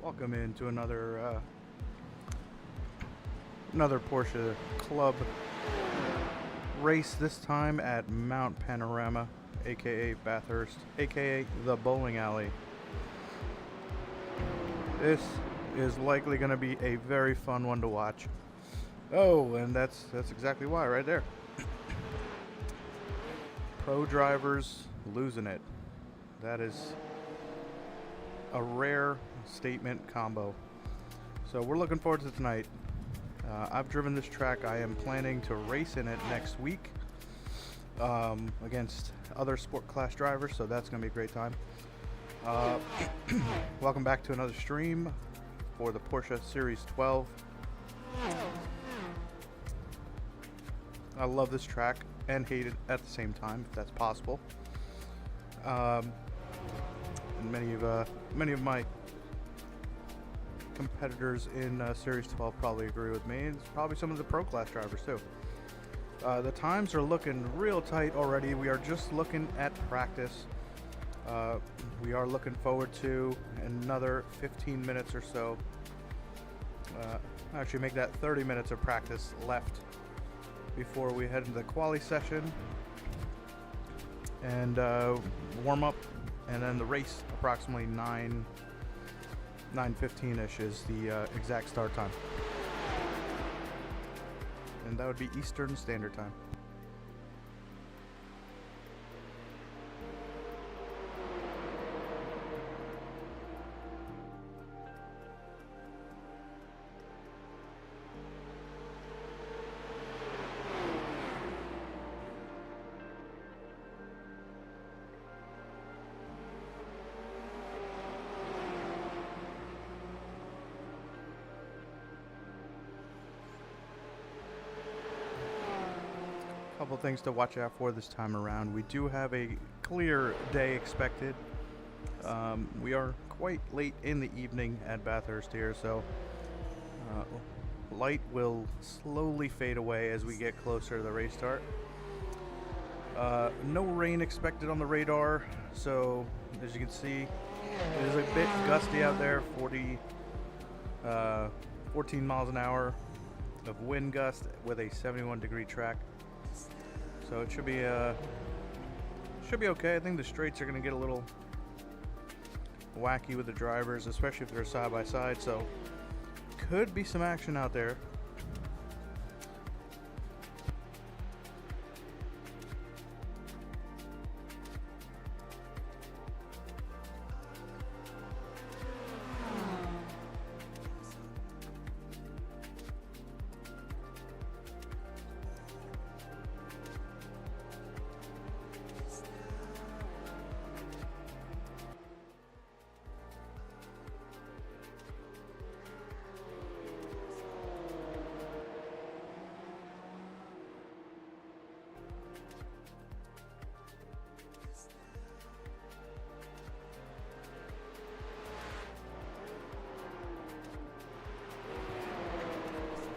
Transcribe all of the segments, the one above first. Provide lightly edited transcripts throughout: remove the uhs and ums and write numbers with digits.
Welcome into another Porsche Club race. This time at Mount Panorama, aka Bathurst, aka the bowling alley. This is likely going to be a very fun one to watch. Oh, and that's exactly why, right there. Pro drivers losing it. That is a rare statement combo. So we're looking forward to tonight. I've driven this track. I am planning to race in it next week against other sport class drivers, so that's going to be a great time. Welcome back to another stream for the Porsche Series 12. I love this track and hate it at the same time, if that's possible. And many of my competitors in Series 12 probably agree with me, and probably some of the pro class drivers too. The times are looking real tight already. We are just looking at practice. We are looking forward to another 15 minutes or so. Actually make that 30 minutes of practice left before we head into the quali session and warm up, and then the race approximately 9:15ish is the exact start time, and that would be Eastern Standard Time. Couple things to watch out for this time around. We do have a clear day expected. We are quite late in the evening at Bathurst here, so light will slowly fade away as we get closer to the race start. No rain expected on the radar, so as you can see, it is a bit gusty out there. 14 miles an hour of wind gust with a 71-degree track. So it should be okay. I think the straights are going to get a little wacky with the drivers, especially if they're side by side. So could be some action out there.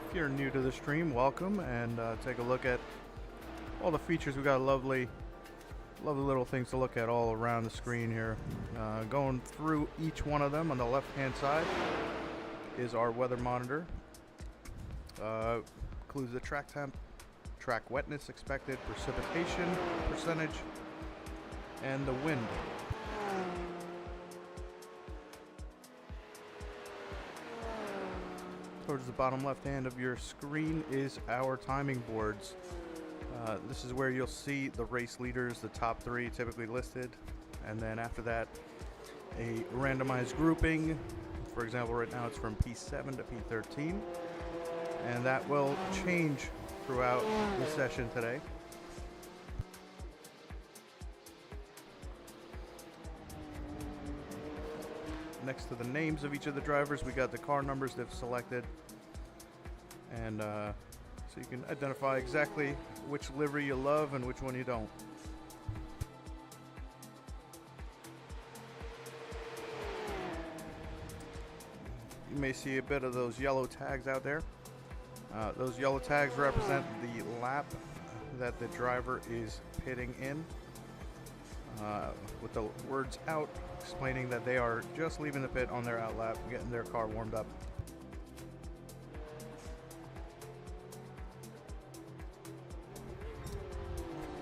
If you're new to the stream, welcome, and take a look at all the features. We got lovely little things to look at all around the screen here. Going through each one of them, on the left hand side is our weather monitor. Includes the track temp, track wetness expected, precipitation percentage, and the wind. Towards the bottom left hand of your screen is our timing boards. This is where you'll see the race leaders, the top three typically listed, and then after that a randomized grouping. For example, right now it's from P7 to P13, and that will change throughout the session today. Next to the names of each of the drivers, we got the car numbers they've selected, and so you can identify exactly which livery you love and which one you don't. You may see a bit of those yellow tags out there. Those yellow tags represent the lap that the driver is pitting in. with the words out, explaining that they are just leaving the pit on their out lap, getting their car warmed up.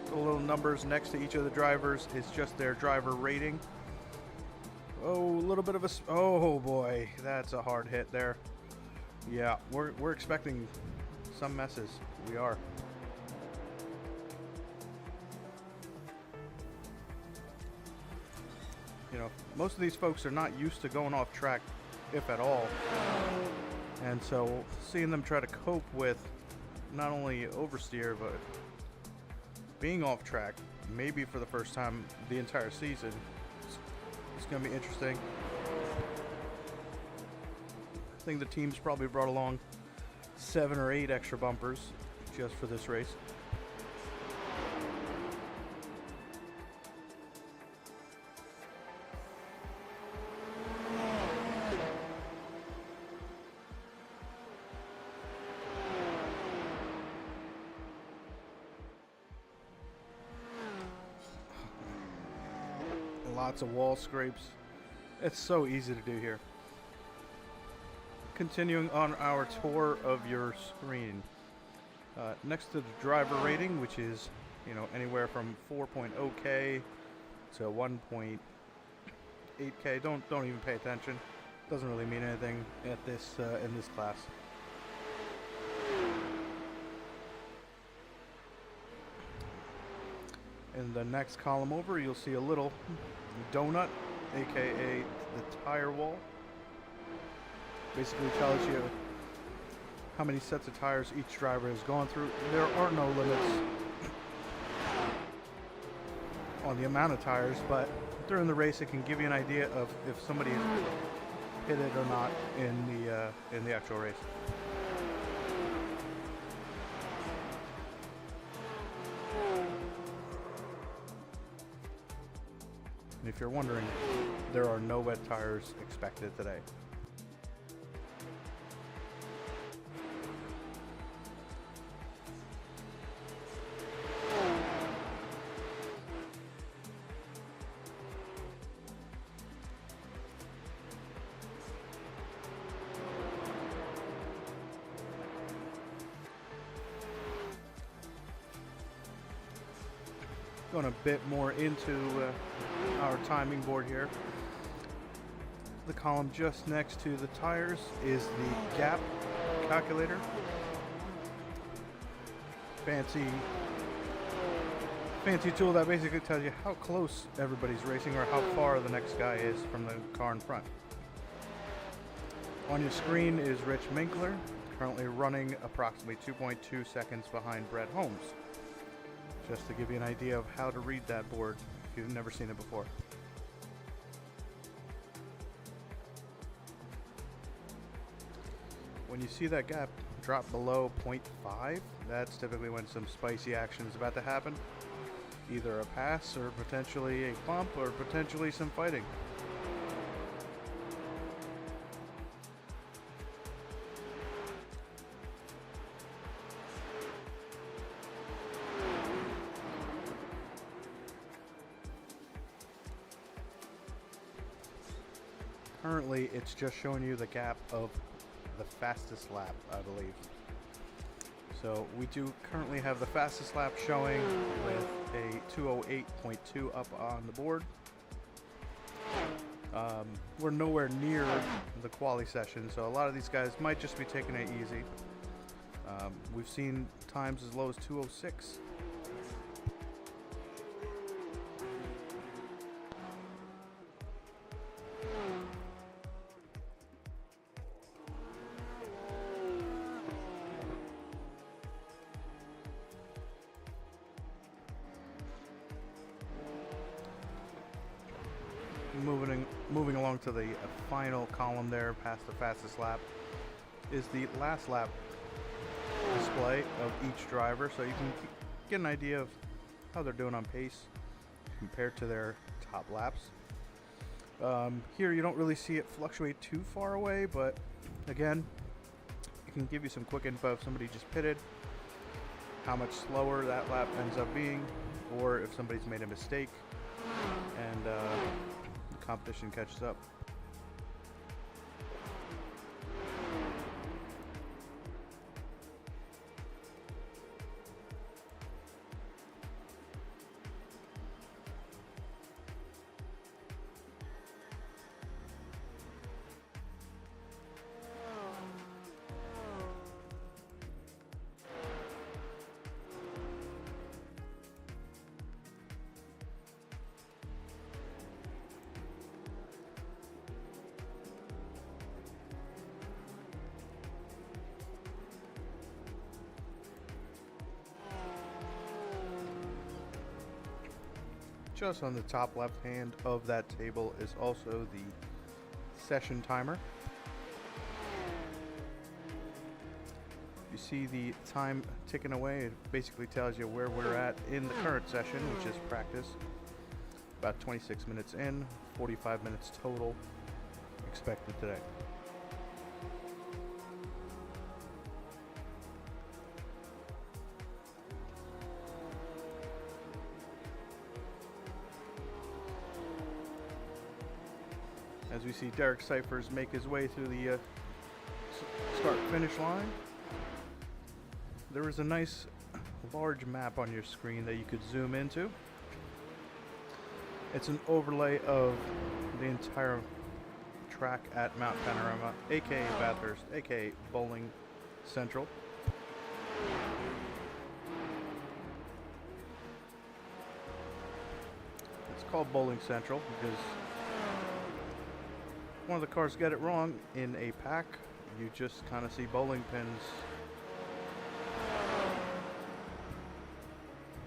The little numbers next to each of the drivers is just their driver rating. Oh, a little bit of a... Oh boy, that's a hard hit there. Yeah, we're expecting some messes. We are. You know, most of these folks are not used to going off track, if at all. And so seeing them try to cope with not only oversteer, but being off track, maybe for the first time the entire season, it's going to be interesting. I think the team's probably brought along 7 or 8 extra bumpers just for this race. Lots of wall scrapes. It's so easy to do here. Continuing on our tour of your screen. Next to the driver rating, which is, you know, anywhere from 4.0K to 1.8K. Don't even pay attention. Doesn't really mean anything at this in this class. In the next column over, you'll see a little donut, aka the tire wall. Basically tells you how many sets of tires each driver has gone through. There are no limits on the amount of tires, but during the race it can give you an idea of if somebody is pitted or not in the actual race. And if you're wondering, there are no wet tires expected today. Going a bit more into our timing board here. The column just next to the tires is the gap calculator. Fancy tool that basically tells you how close everybody's racing or how far the next guy is from the car in front. On your screen is Rich Minkler, currently running approximately 2.2 seconds behind Brett Holmes. Just to give you an idea of how to read that board if you've never seen it before. When you see that gap drop below 0.5, that's typically when some spicy action is about to happen. Either a pass or potentially a bump or potentially some fighting. Currently, it's just showing you the gap of the fastest lap, I believe. So we do currently have the fastest lap showing with a 2:08.2 up on the board. We're nowhere near the quali session, so a lot of these guys might just be taking it easy. We've seen times as low as 2:06. Moving along to the final column there, past the fastest lap, is the last lap display of each driver, so you can get an idea of how they're doing on pace compared to their top laps. Here you don't really see it fluctuate too far away, but again, it can give you some quick info if somebody just pitted, how much slower that lap ends up being, or if somebody's made a mistake. competition catches up. Just on the top left hand of that table is also the session timer. You see the time ticking away. It basically tells you where we're at in the current session, which is practice. About 26 minutes in, 45 minutes total expected today. As we see Derek Cyphers make his way through the start-finish line. There is a nice large map on your screen that you could zoom into. It's an overlay of the entire track at Mount Panorama, aka Bathurst, aka Bowling Central. It's called Bowling Central because one of the cars get it wrong in a pack, you just kind of see bowling pins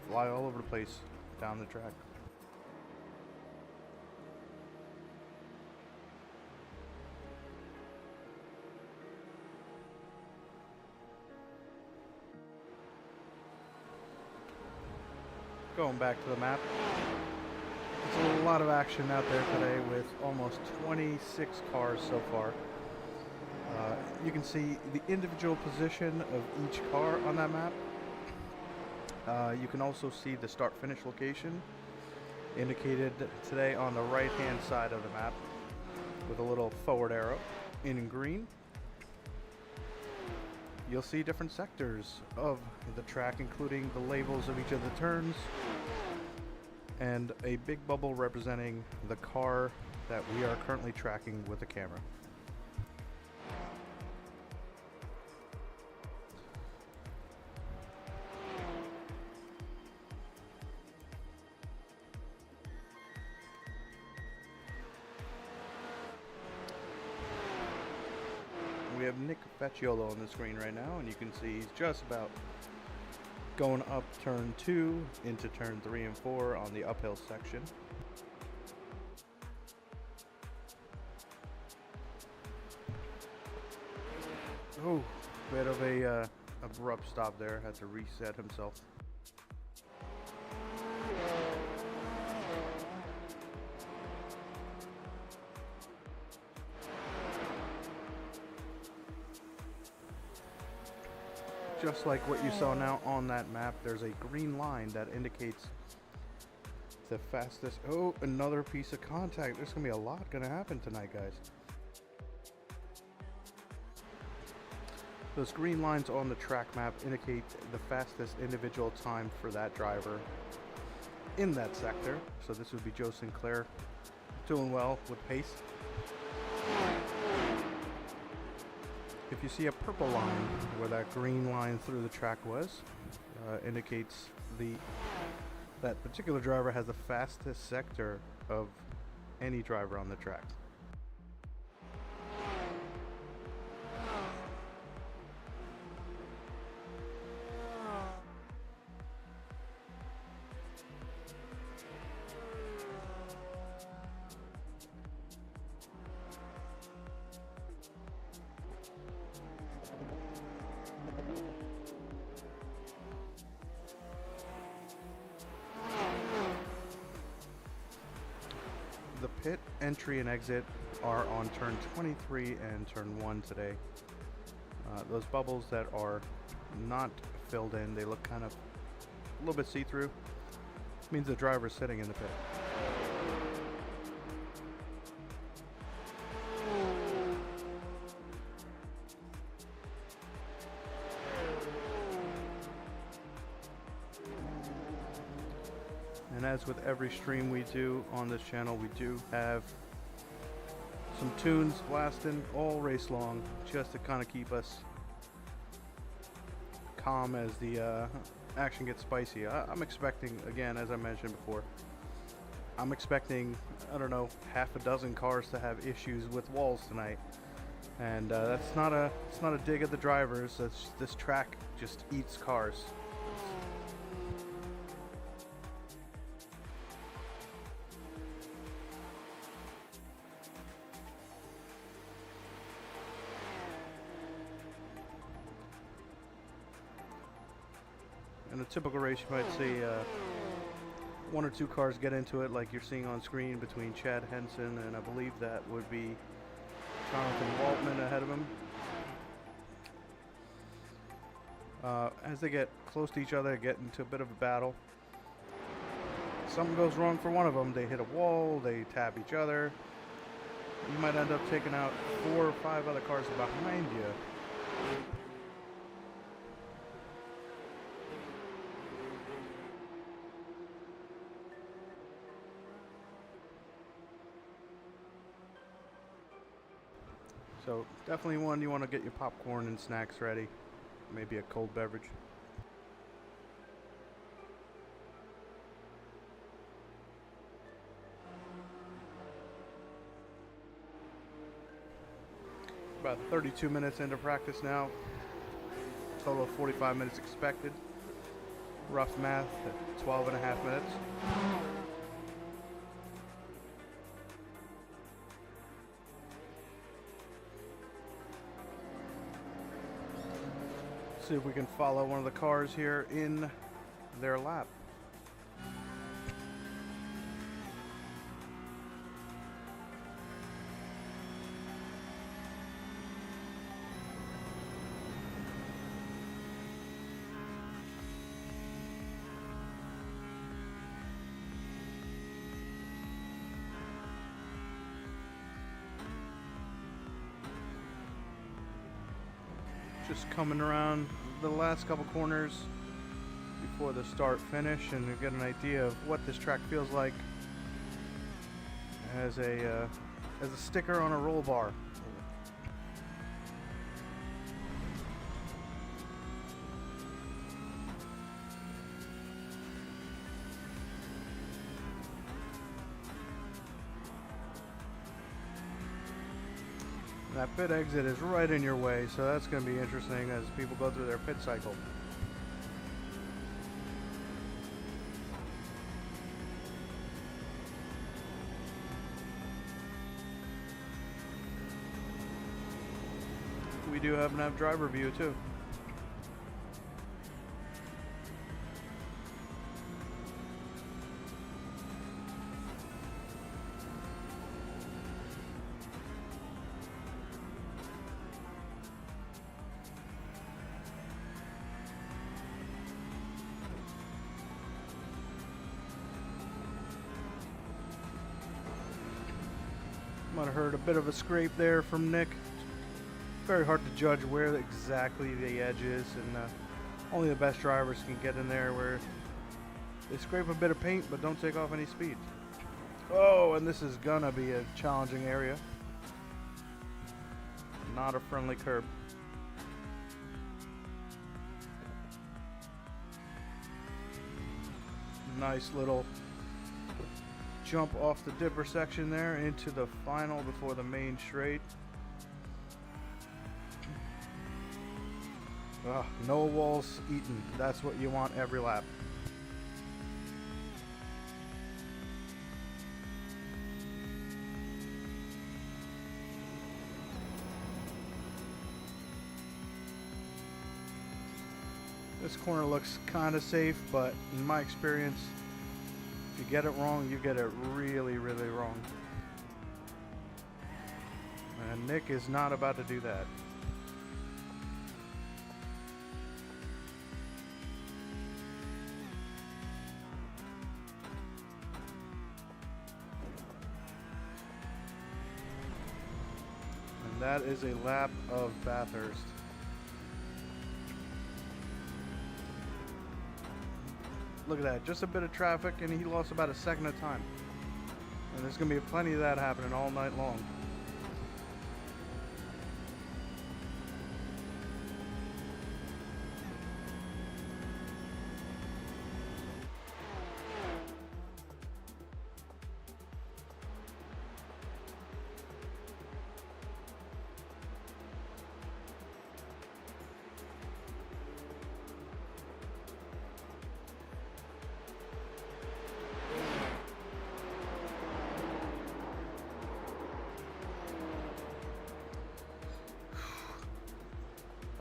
fly all over the place down the track. Going back to the map. There's a lot of action out there today with almost 26 cars so far. You can see the individual position of each car on that map. You can also see the start-finish location indicated today on the right-hand side of the map with a little forward arrow in green. You'll see different sectors of the track, including the labels of each of the turns, and a big bubble representing the car that we are currently tracking with the camera. We have Nick Facciolo on the screen right now, and you can see he's just about going up turn 2 into turn 3 and 4 on the uphill section. Oh, bit of a abrupt stop there. Had to reset himself. Just like what you saw now on that map, there's a green line that indicates the fastest. Oh, another piece of contact. There's gonna be a lot gonna happen tonight, guys. Those green lines on the track map indicate the fastest individual time for that driver in that sector. So this would be Joe Sinclair, doing well with pace. If you see a purple line where that green line through the track was, indicates that particular driver has the fastest sector of any driver on the track. The pit entry and exit are on turn 23 and turn 1 today. Those bubbles that are not filled in, they look kind of a little bit see-through. Means the driver's sitting in the pit. as with every stream we do on this channel, we do have some tunes blasting all race long, just to kind of keep us calm as the action gets spicy. I'm expecting, again, as I mentioned before, I'm expecting, I don't know, half a dozen cars to have issues with walls tonight, and it's not a dig at the drivers. This track just eats cars. In a typical race, you might see one or two cars get into it, like you're seeing on screen, between Chad Henson and I believe that would be Jonathan Waltman ahead of him. As they get close to each other, they get into a bit of a battle. Something goes wrong for one of them. They hit a wall, they tap each other. You might end up taking out 4 or 5 other cars behind you. So definitely one you want to get your popcorn and snacks ready, maybe a cold beverage. About 32 minutes into practice now, total of 45 minutes expected. Rough math at 12 and a half minutes. See if we can follow one of the cars here in their lap. Just coming around the last couple corners before the start finish, and you get an idea of what this track feels like as a sticker on a roll bar. That pit exit is right in your way, so that's going to be interesting as people go through their pit cycle. We do have an driver view too. Might have heard a bit of a scrape there from Nick. Very hard to judge where exactly the edge is, and only the best drivers can get in there where they scrape a bit of paint but don't take off any speed. Oh, and this is gonna be a challenging area. Not a friendly curb. Nice little jump off the dipper section there into the final before the main straight. No walls eaten. That's what you want every lap. This corner looks kind of safe, but in my experience, if you get it wrong, you get it really, really wrong. And Nick is not about to do that. And that is a lap of Bathurst. Look at that, just a bit of traffic and he lost about a second of time. And there's going to be plenty of that happening all night long.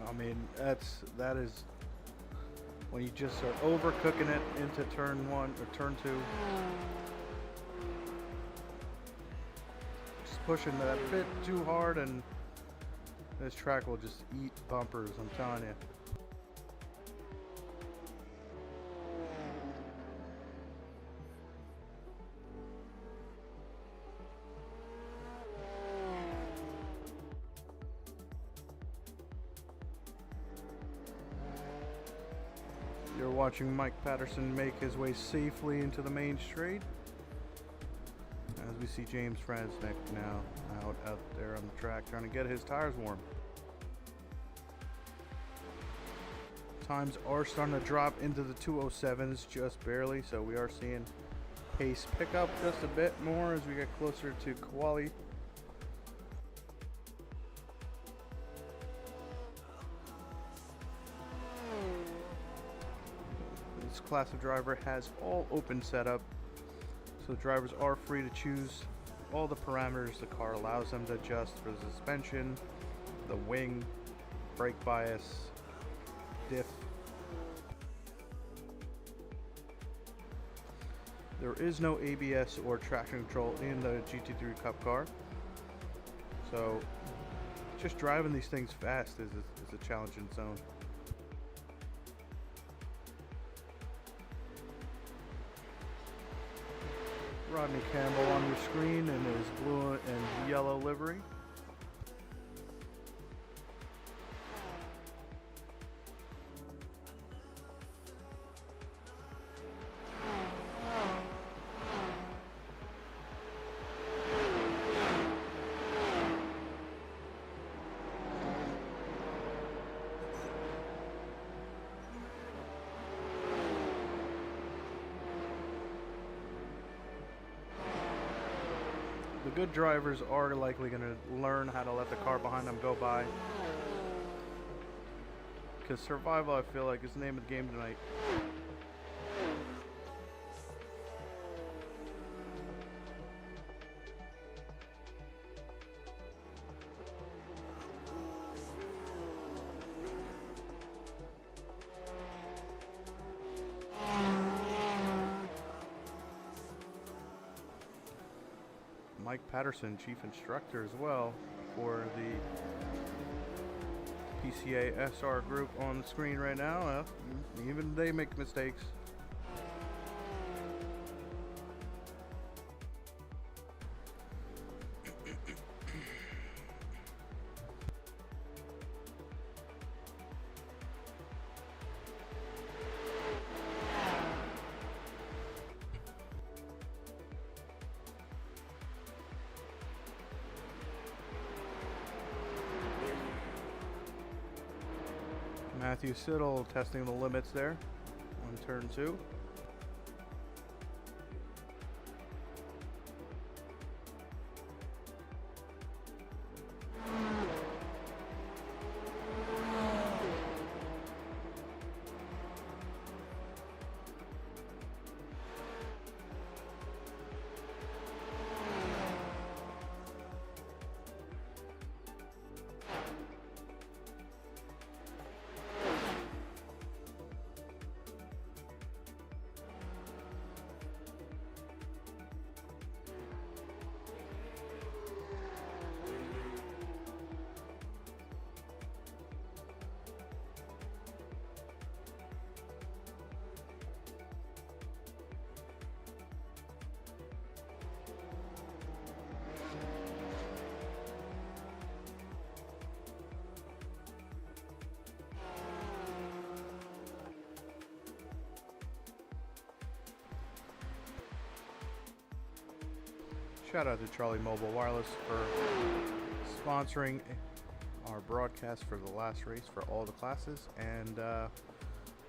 I mean, that is when you just are overcooking it into turn 1 or turn 2. Just pushing that a bit too hard, and this track will just eat bumpers, I'm telling you. You're watching Mike Patterson make his way safely into the main straight, as we see James Franznick now out there on the track trying to get his tires warm. Times are starting to drop into the 207s just barely, so we are seeing pace pick up just a bit more as we get closer to quali. This class of driver has all open setup, so drivers are free to choose all the parameters the car allows them to adjust for the suspension, the wing, brake bias, diff. There is no ABS or traction control in the GT3 CUP car, so just driving these things fast is a challenge in its own. Rodney Campbell on your screen in his blue and yellow livery. The good drivers are likely going to learn how to let the car behind them go by, because survival, I feel like, is the name of the game tonight. Mike Patterson, chief instructor as well for the PCA SR group on the screen right now. Even they make mistakes. Matthew Siddle testing the limits there on turn 2. Shout out to Charlie Mobile Wireless for sponsoring our broadcast for the last race for all the classes, and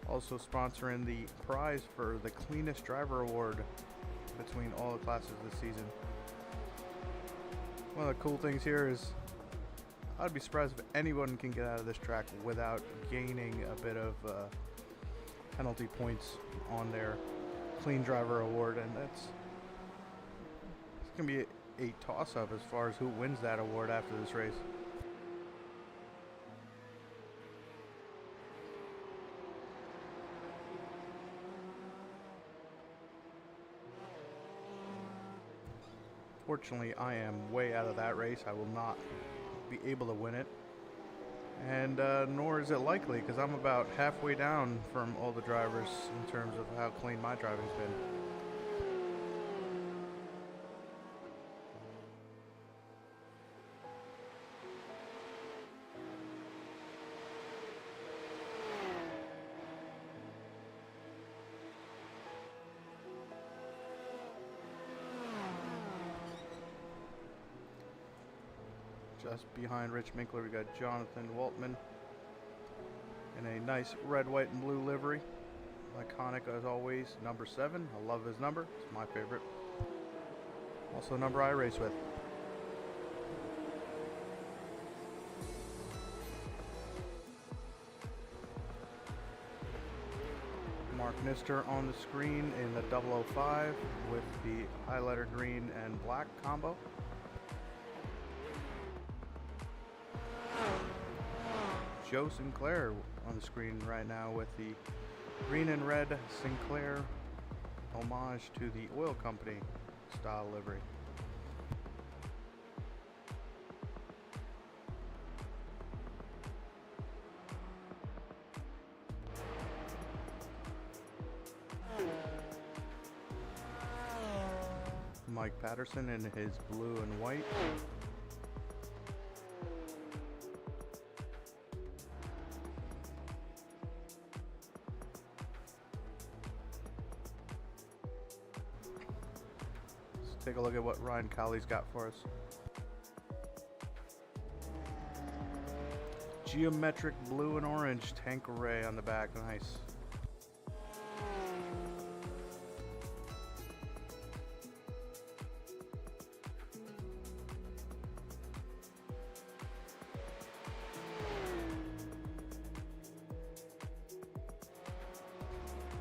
also sponsoring the prize for the cleanest driver award between all the classes this season. One of the cool things here is I'd be surprised if anyone can get out of this track without gaining a bit of penalty points on their clean driver award, and it's going to be a toss-up as far as who wins that award after this race. Fortunately, I am way out of that race. I will not be able to win it, and nor is it likely, because I'm about halfway down from all the drivers in terms of how clean my driving's been. Just behind Rich Minkler, we got Jonathan Waltman in a nice red, white, and blue livery. Iconic as always, number 7. I love his number. It's my favorite. Also, the number I race with. Mark Nister on the screen in the 005 with the highlighter green and black combo. Joe Sinclair on the screen right now with the green and red Sinclair homage to the oil company style livery. Mike Patterson in his blue and white. Take a look at what Ryan Colley's got for us. Geometric blue and orange tank array on the back, nice.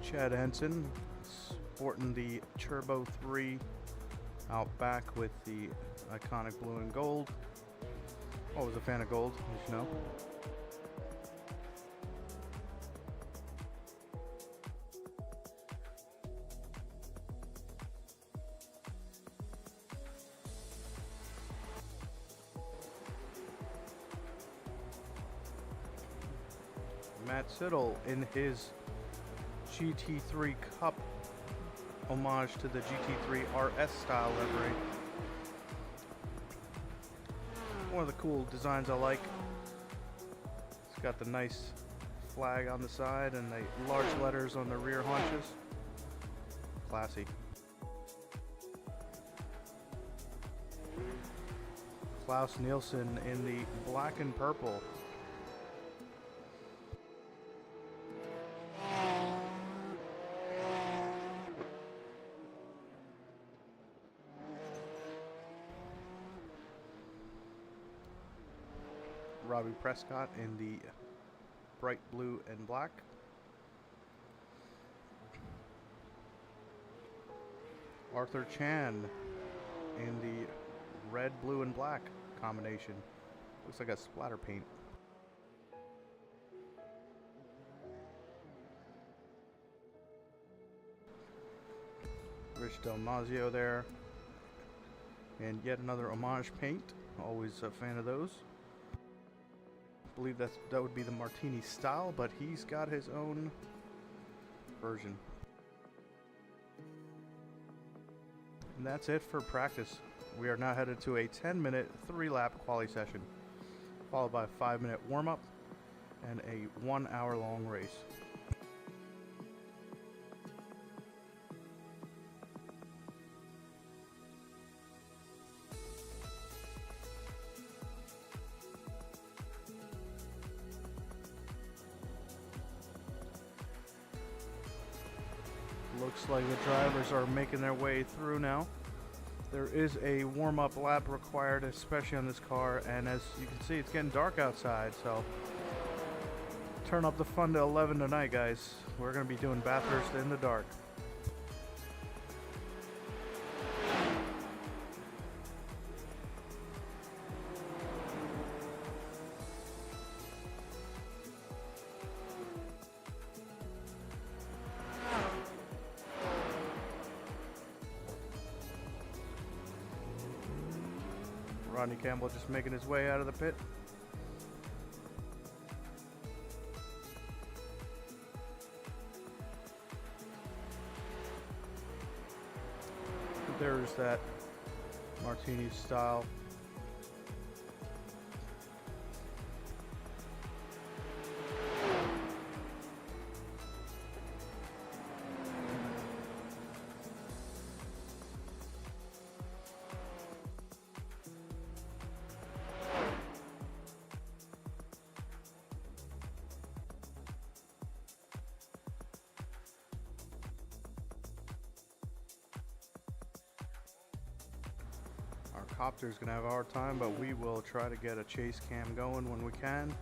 Chad Henson sporting the Turbo 3 out back with the iconic blue and gold. Always a fan of gold, as you know. Matt Siddle in his GT3 CUP homage to the GT3 RS style livery. One of the cool designs I like. It's got the nice flag on the side and the large letters on the rear haunches. Classy. Klaus Nielsen in the black and purple. Robbie Prescott in the bright blue and black. Arthur Chan in the red, blue, and black combination. Looks like a splatter paint. Rich Del Mazio there. And yet another homage paint. Always a fan of those. I believe that would be the Martini style, but he's got his own version. And that's it for practice. We are now headed to a 10-minute 3-lap quali session, followed by a 5-minute warm-up and a 1-hour-long race. Looks like the drivers are making their way through now. There is a warm-up lap required, especially on this car, and as you can see, it's getting dark outside, so turn up the fun to 11 tonight, guys. We're going to be doing Bathurst in the dark. Rodney Campbell just making his way out of the pit. There's that martini style. Our copter's gonna have a hard time, but we will try to get a chase cam going when we can.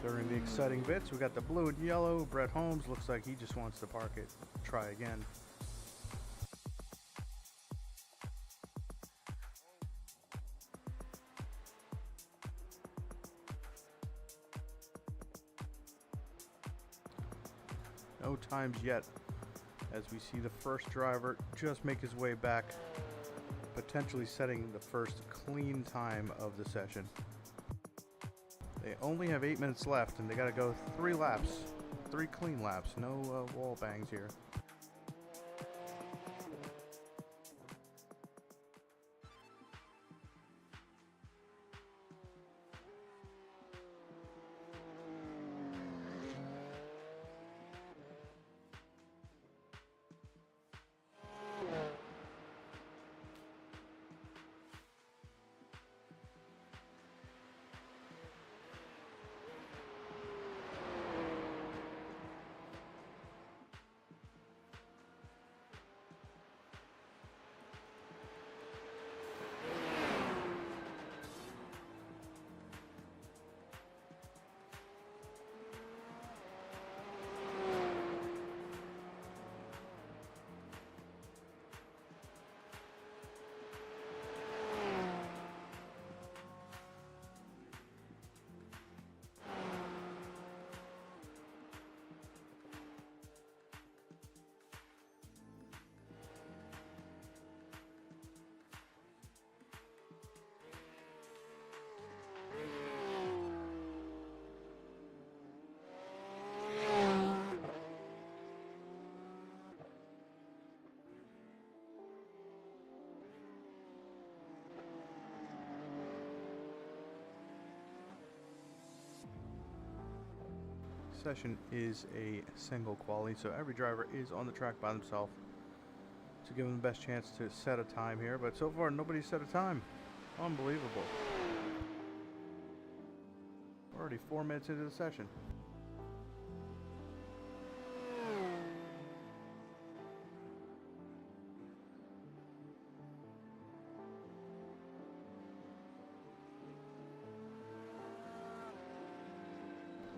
During the exciting bits, we got the blue and yellow. Brett Holmes looks like he just wants to park it. Try again. No times yet, as we see the first driver just make his way back, potentially setting the first clean time of the session. They only have 8 minutes left, and they got to go 3 laps, 3 clean laps, no wall bangs here. Session is a single quality, so every driver is on the track by themselves to give them the best chance to set a time here, but so far nobody's set a time. Unbelievable. We're already 4 minutes into the session.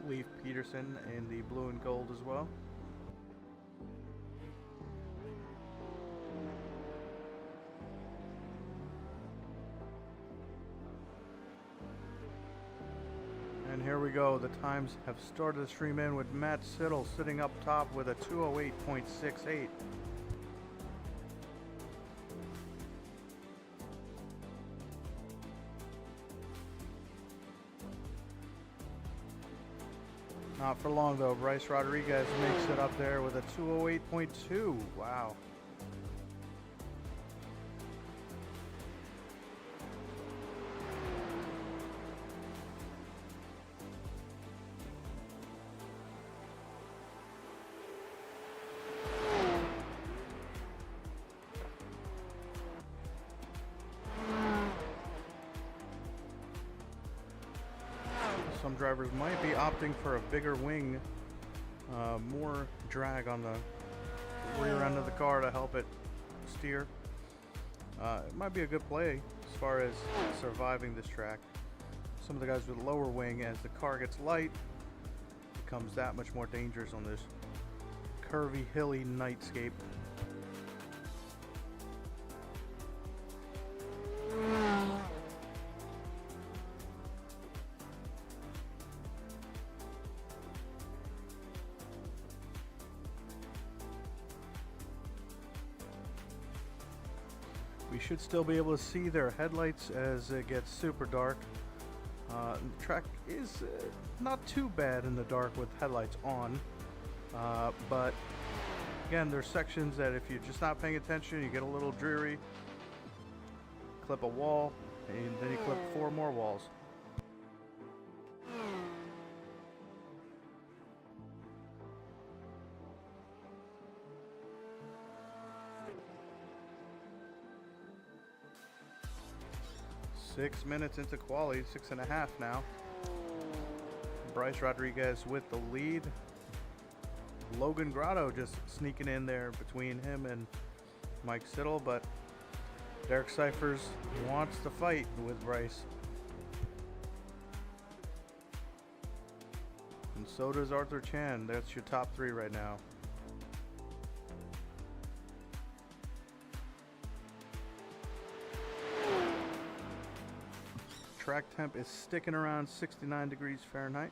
Leaf Peterson in the blue and gold as well. And here we go. The times have started to stream in with Matt Siddle sitting up top with a 2:08.68. Not for long though. Bryce Rodriguez makes it up there with a 2:08.2. Wow. Some drivers might be opting for a bigger wing, more drag on the rear end of the car to help it steer. It might be a good play as far as surviving this track. Some of the guys with lower wing, as the car gets light, becomes that much more dangerous on this curvy, hilly nightscape. We should still be able to see their headlights as it gets super dark. The track is not too bad in the dark with headlights on, but again, there's sections that if you're just not paying attention, you get a little dreary. Clip a wall, and then you clip 4 more walls. Six minutes into quali, 6.5 now. Bryce Rodriguez with the lead. Logan Grotto just sneaking in there between him and Mike Siddle, but Derek Cyphers wants to fight with Bryce. And so does Arthur Chan. That's your top 3 right now. Track temp is sticking around 69 degrees Fahrenheit,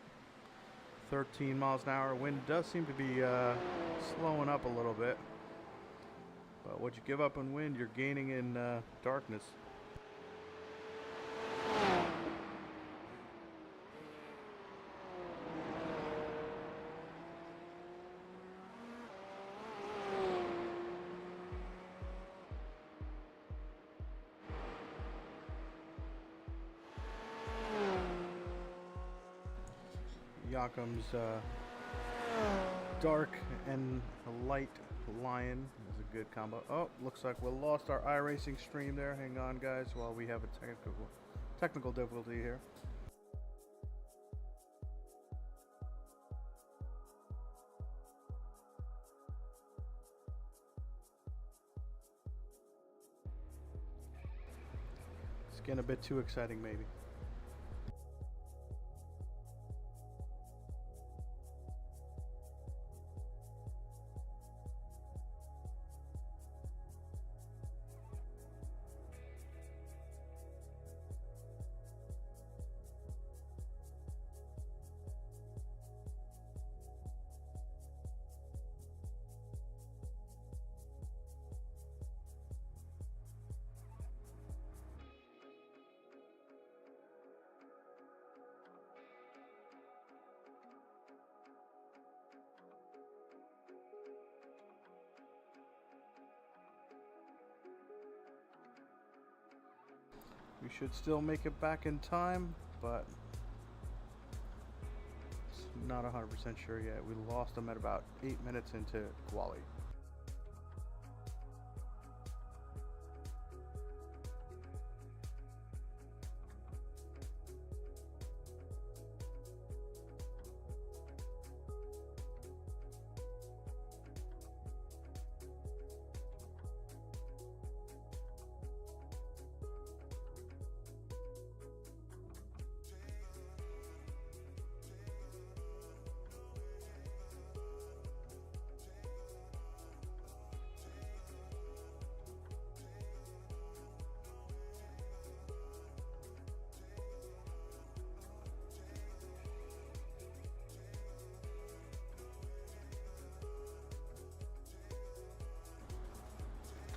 13 miles an hour. Wind does seem to be slowing up a little bit, but what you give up in wind, you're gaining in darkness. Yakim's dark and light lion is a good combo. Oh, looks like we lost our iRacing stream there. Hang on, guys, while we have a technical difficulty here. It's getting a bit too exciting, maybe. We should still make it back in time, but it's not 100% sure yet. We lost them at about 8 minutes into quali.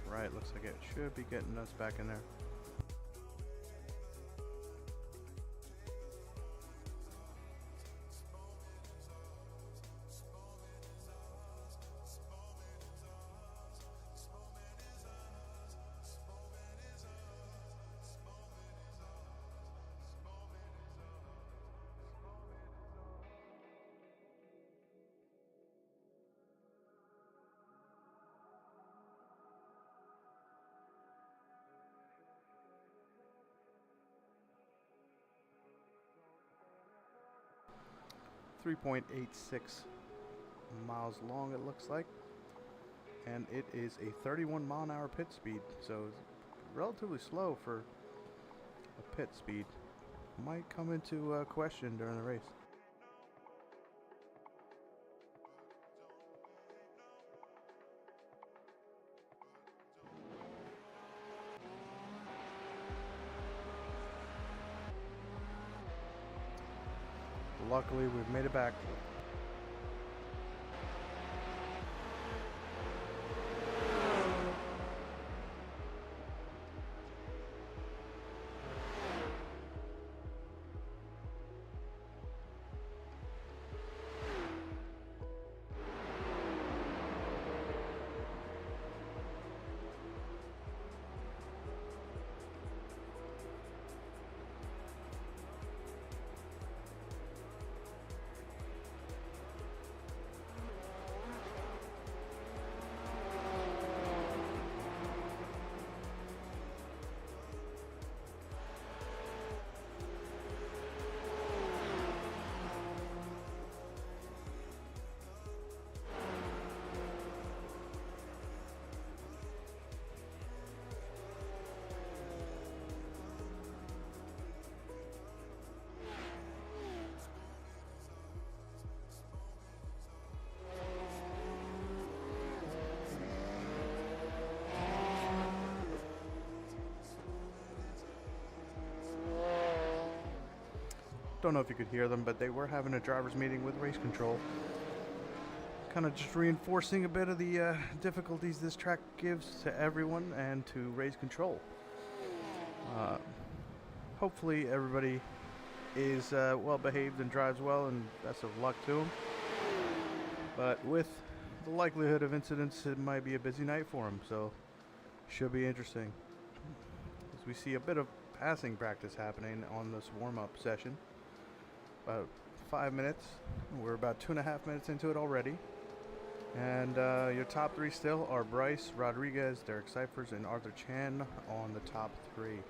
Right, looks like it should be getting us back in there. .86 miles long, it looks like. and it is a 31 mile an hour pit speed, so it's relatively slow for a pit speed. Might come into question during the race. Luckily, we've made it back. Don't know if you could hear them, but they were having a driver's meeting with race control, kind of just reinforcing a bit of the difficulties this track gives to everyone and to race control. Hopefully everybody is well behaved and drives well, and best of luck to them. But with the likelihood of incidents, it might be a busy night for them, so should be interesting. As we see a bit of passing practice happening on this warm-up session. About 5 minutes. We're about 2.5 minutes into it already. And your top three still are Bryce, Rodriguez, Derek Cyphers, and Arthur Chan on the top three.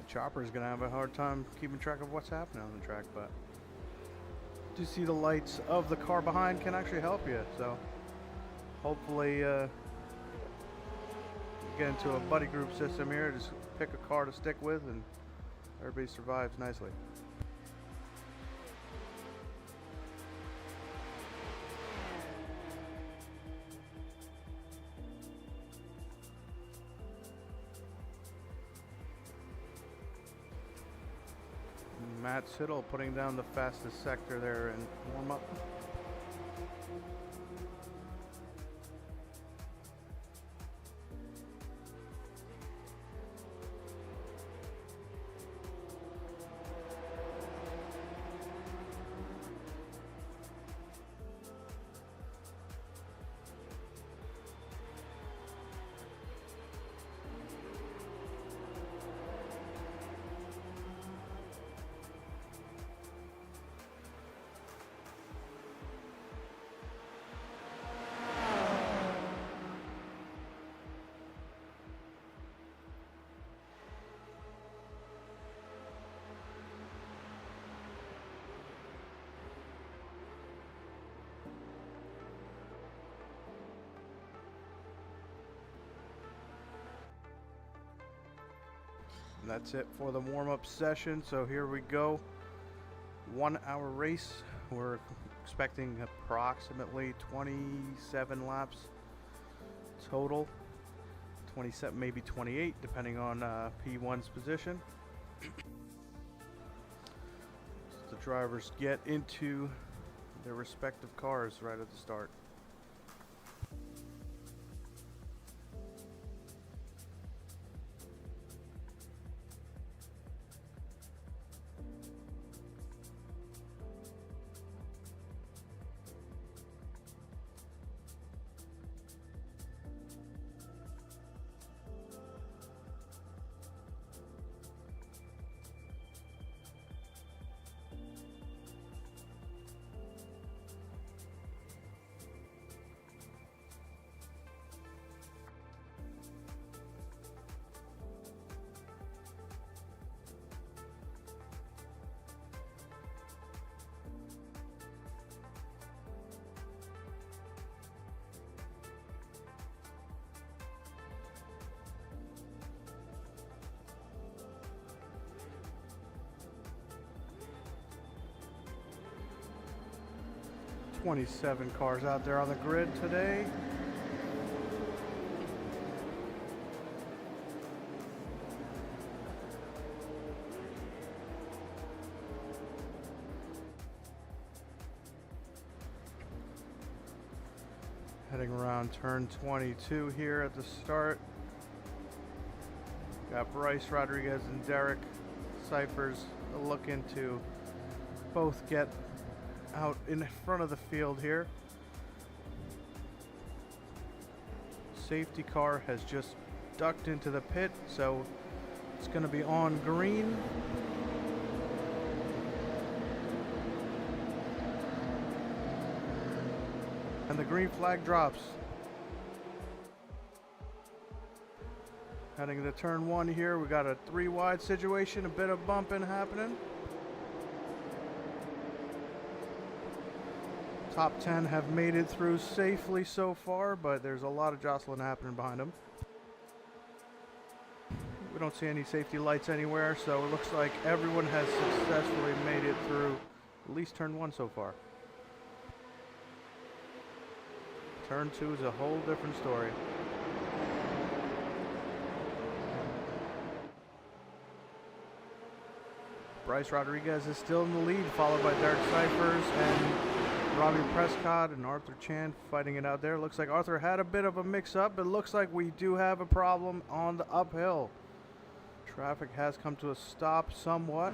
Chopper's gonna have a hard time keeping track of what's happening on the track, but do see the lights of the car behind can actually help you, so hopefully get into a buddy group system here. Just pick a car to stick with and everybody survives nicely. Matt Siddle putting down the fastest sector there in warm-up. And that's it for the warm-up session. So here we go. 1 hour race. We're expecting approximately 27 laps total. 27, maybe 28, depending on P1's position. The drivers get into their respective cars right at the start. $27 cars out there on the grid today. Heading around turn 22 here at the start. Got Bryce Rodriguez and Derek Cyphers looking to both get out in front of the field here. Safety car has just ducked into the pit, so it's going to be on green. And the green flag drops. Heading to turn 1 here, we got a 3 wide situation, a bit of bumping happening. Top 10 have made it through safely so far, but there's a lot of jostling happening behind them. We don't see any safety lights anywhere, so it looks like everyone has successfully made it through at least turn 1 so far. Turn 2 is a whole different story. Bryce Rodriguez is still in the lead, followed by Derek Cyphers and Robbie Prescott and Arthur Chan fighting it out there. Looks like Arthur had a bit of a mix-up, but looks like we do have a problem on the uphill. Traffic has come to a stop somewhat.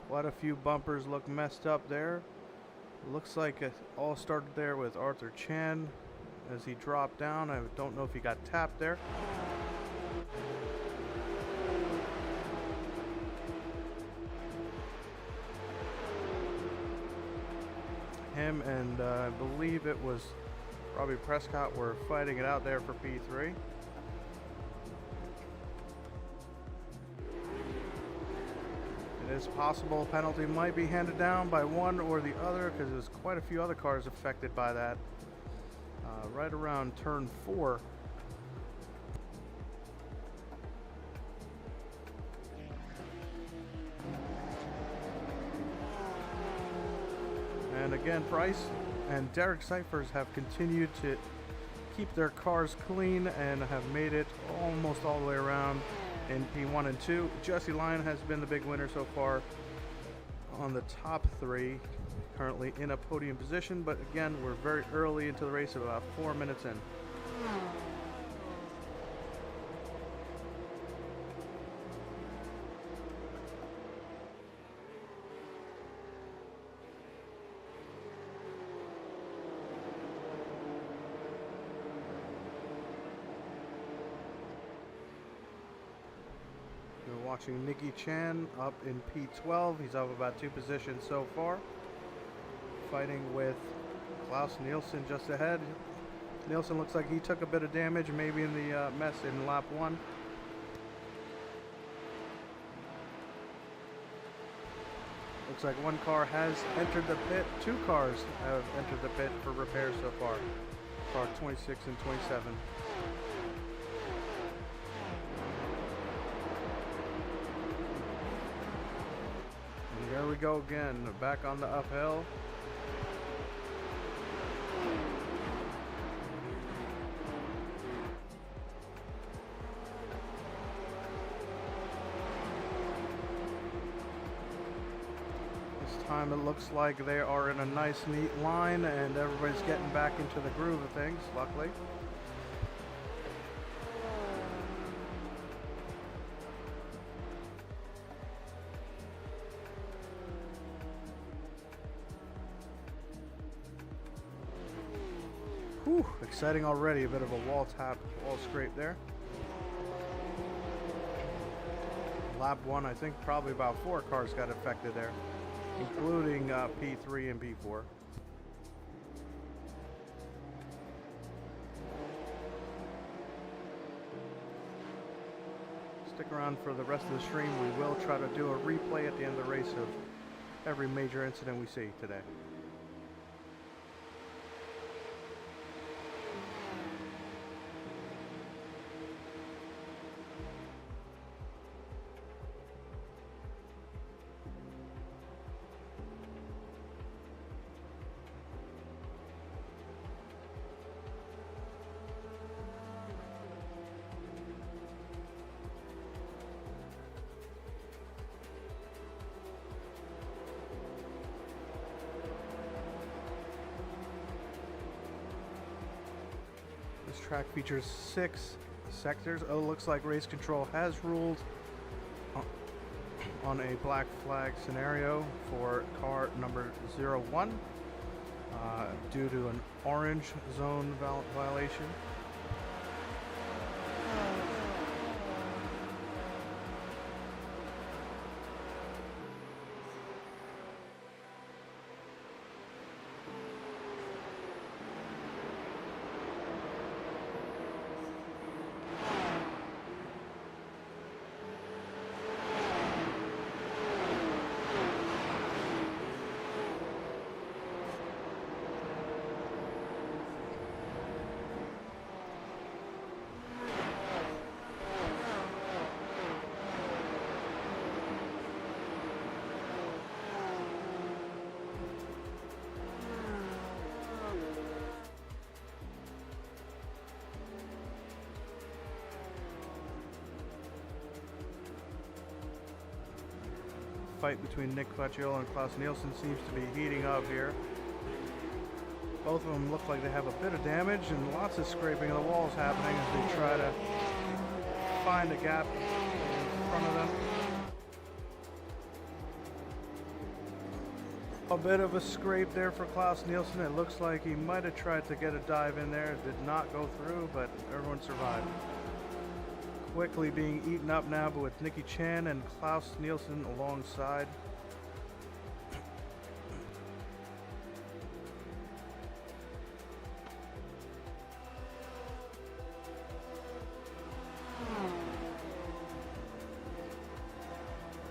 Quite a few bumpers look messed up there. Looks like it all started there with Arthur Chan as he dropped down. I don't know if he got tapped there. Him and I believe it was Robbie Prescott were fighting it out there for P3. It is possible a penalty might be handed down by one or the other, because there's quite a few other cars affected by that. Right around turn 4. And again, Bryce and Derek Cyphers have continued to keep their cars clean and have made it almost all the way around in P1 and 2. Jesse Lyon has been the big winner so far on the top 3, currently in a podium position, but again, we're very early into the race, about 4 minutes in. Watching Nicky Chan up in P12. He's up about 2 positions so far. Fighting with Klaus Nielsen just ahead. Nielsen looks like he took a bit of damage, maybe in the mess in lap 1. Looks like one car has entered the pit. 2 cars have entered the pit for repairs so far. Car 26 and 27. go again, back on the uphill. This time it looks like they are in a nice neat line and everybody's getting back into the groove of things, luckily. Whew, exciting already, a bit of a wall scrape there. Lap 1, I think probably about 4 cars got affected there, including P3 and P4. Stick around for the rest of the stream. We will try to do a replay at the end of the race of every major incident we see today. This track features 6 sectors. Oh, looks like race control has ruled on a black flag scenario for car number 01 due to an orange zone violation. Fight between Nick Facciolo and Klaus Nielsen seems to be heating up here. Both of them look like they have a bit of damage and lots of scraping of the walls happening as they try to find a gap in front of them. A bit of a scrape there for Klaus Nielsen. It looks like he might have tried to get a dive in there. It did not go through, but everyone survived. Quickly being eaten up now, but with Nicky Chan and Klaus Nielsen alongside.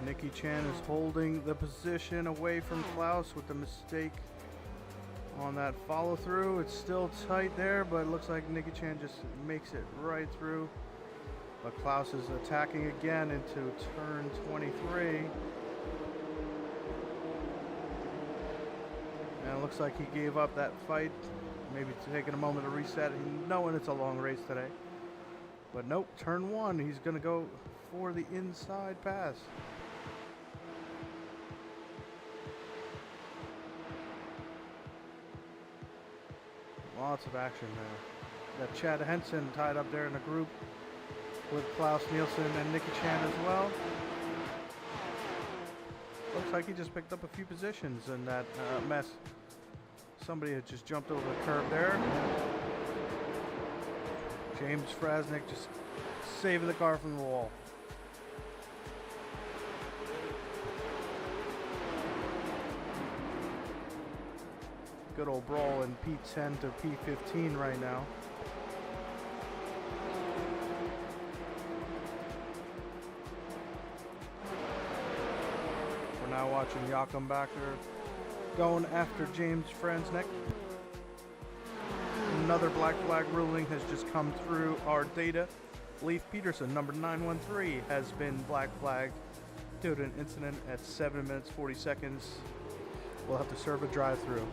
Nicky Chan is holding the position away from Klaus with the mistake on that follow through. It's still tight there, but it looks like Nicky Chan just makes it right through. But Klaus is attacking again into turn 23. And it looks like he gave up that fight. Maybe taking a moment to reset, knowing it's a long race today. But nope, turn 1, he's going to go for the inside pass. Lots of action there. Got Chad Henson tied up there in the group with Klaus Nielsen and Nicky Chan as well. Looks like he just picked up a few positions in that mess. Somebody had just jumped over the curb there. James Frasnick just saving the car from the wall. Good old brawl in P10 to P15 right now. Now watching Joachim Bacher going after James Franznek. Another black flag ruling has just come through our data. Leif Peterson, number 913, has been black flagged Due to an incident at 7 minutes 40 seconds, we'll have to serve a drive-through.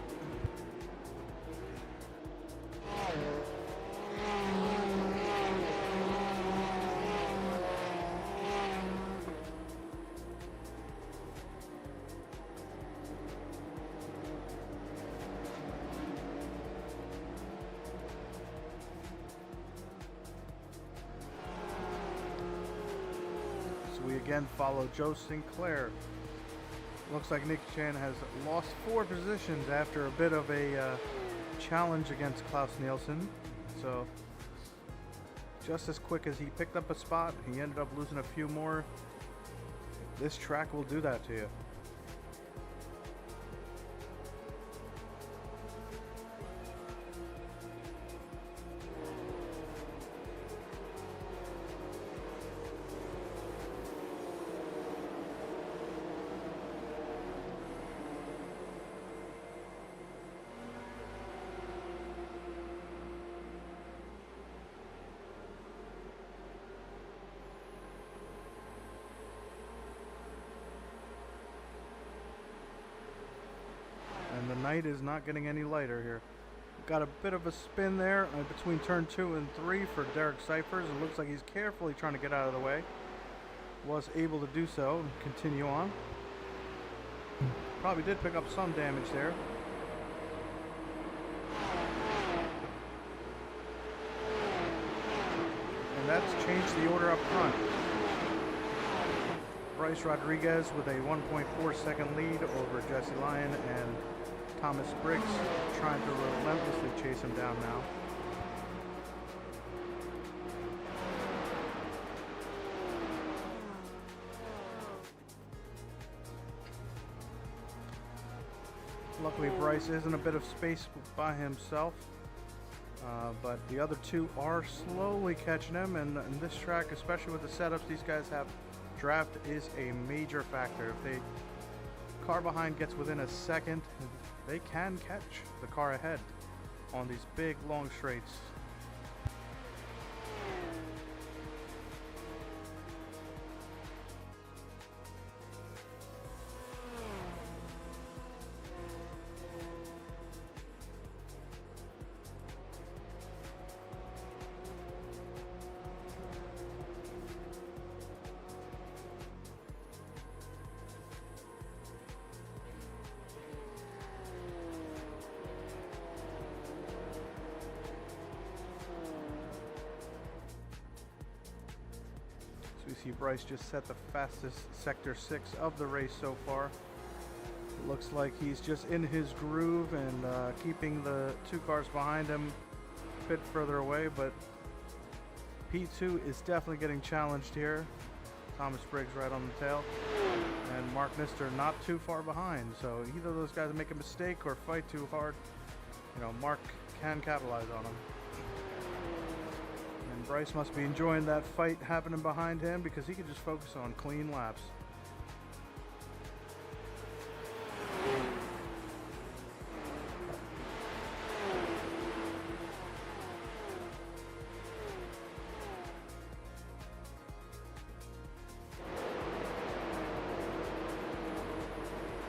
We again follow Joe Sinclair. Looks like Nick Chan has lost 4 positions after a bit of a challenge against Klaus Nielsen. So just as quick as he picked up a spot, he ended up losing a few more. This track will do that to you. And the night is not getting any lighter here. Got a bit of a spin there between turn 2 and 3 for Derek Cyphers. It looks like he's carefully trying to get out of the way. Was able to do so and continue on. Probably did pick up some damage there. And that's changed the order up front. Bryce Rodriguez with a 1.4 second lead over Jesse Lyon and Thomas Briggs, trying to relentlessly chase him down now. Luckily Bryce is in a bit of space by himself, but the other two are slowly catching him, and in this track, especially with the setups these guys have, draft is a major factor. If the car behind gets within a second, they can catch the car ahead on these big long straights. We see Bryce just set the fastest sector 6 of the race so far. It looks like he's just in his groove and keeping the 2 cars behind him a bit further away, but P2 is definitely getting challenged here. Thomas Briggs right on the tail, and Mark Nister not too far behind, so either of those guys make a mistake or fight too hard, you know, Mark can capitalize on him. Bryce must be enjoying that fight happening behind him because he can just focus on clean laps.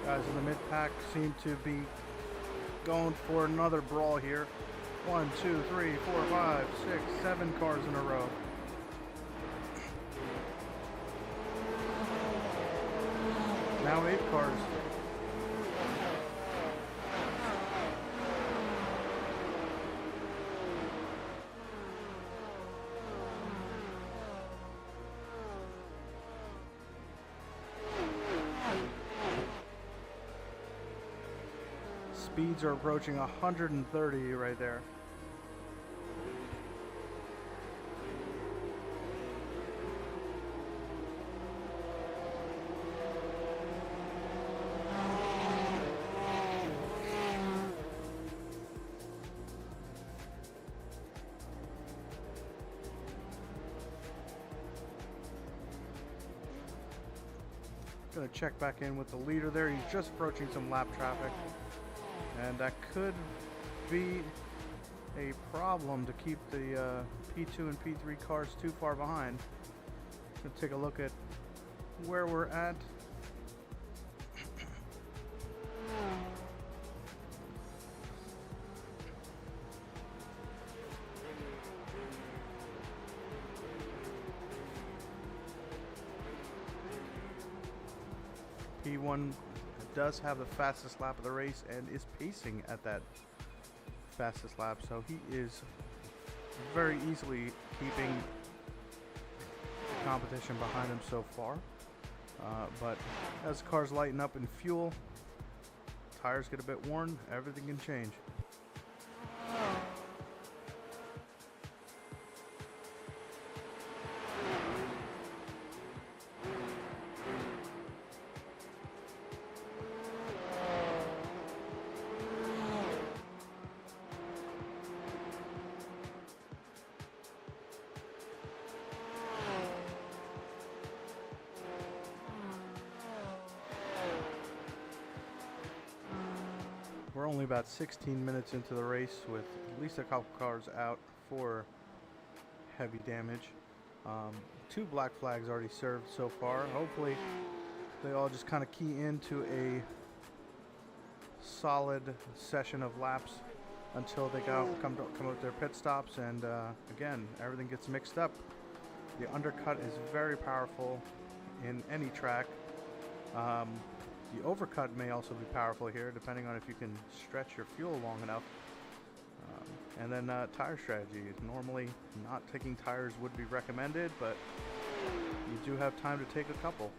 Guys in the mid-pack seem to be going for another brawl here. 1, 2, 3, 4, 5, 6, 7 cars in a row. Now 8 cars. Speeds are approaching 130 right there. Gonna check back in with the leader there. He's just approaching some lap traffic, and that could be a problem to keep the P2 and P3 cars too far behind. Gonna take a look at where we're at. P1 does have the fastest lap of the race and is pacing at that fastest lap, so he is very easily keeping the competition behind him so far. But as cars lighten up in fuel, tires get a bit worn, everything can change. We're only about 16 minutes into the race with at least a couple cars out for heavy damage. 2 black flags already served so far. Hopefully they all just kind of key into a solid session of laps until they come up with their pit stops, and again, everything gets mixed up. The undercut is very powerful in any track. The overcut may also be powerful here, depending on if you can stretch your fuel long enough. And then tire strategy. Normally, not taking tires would be recommended, but you do have time to take a couple.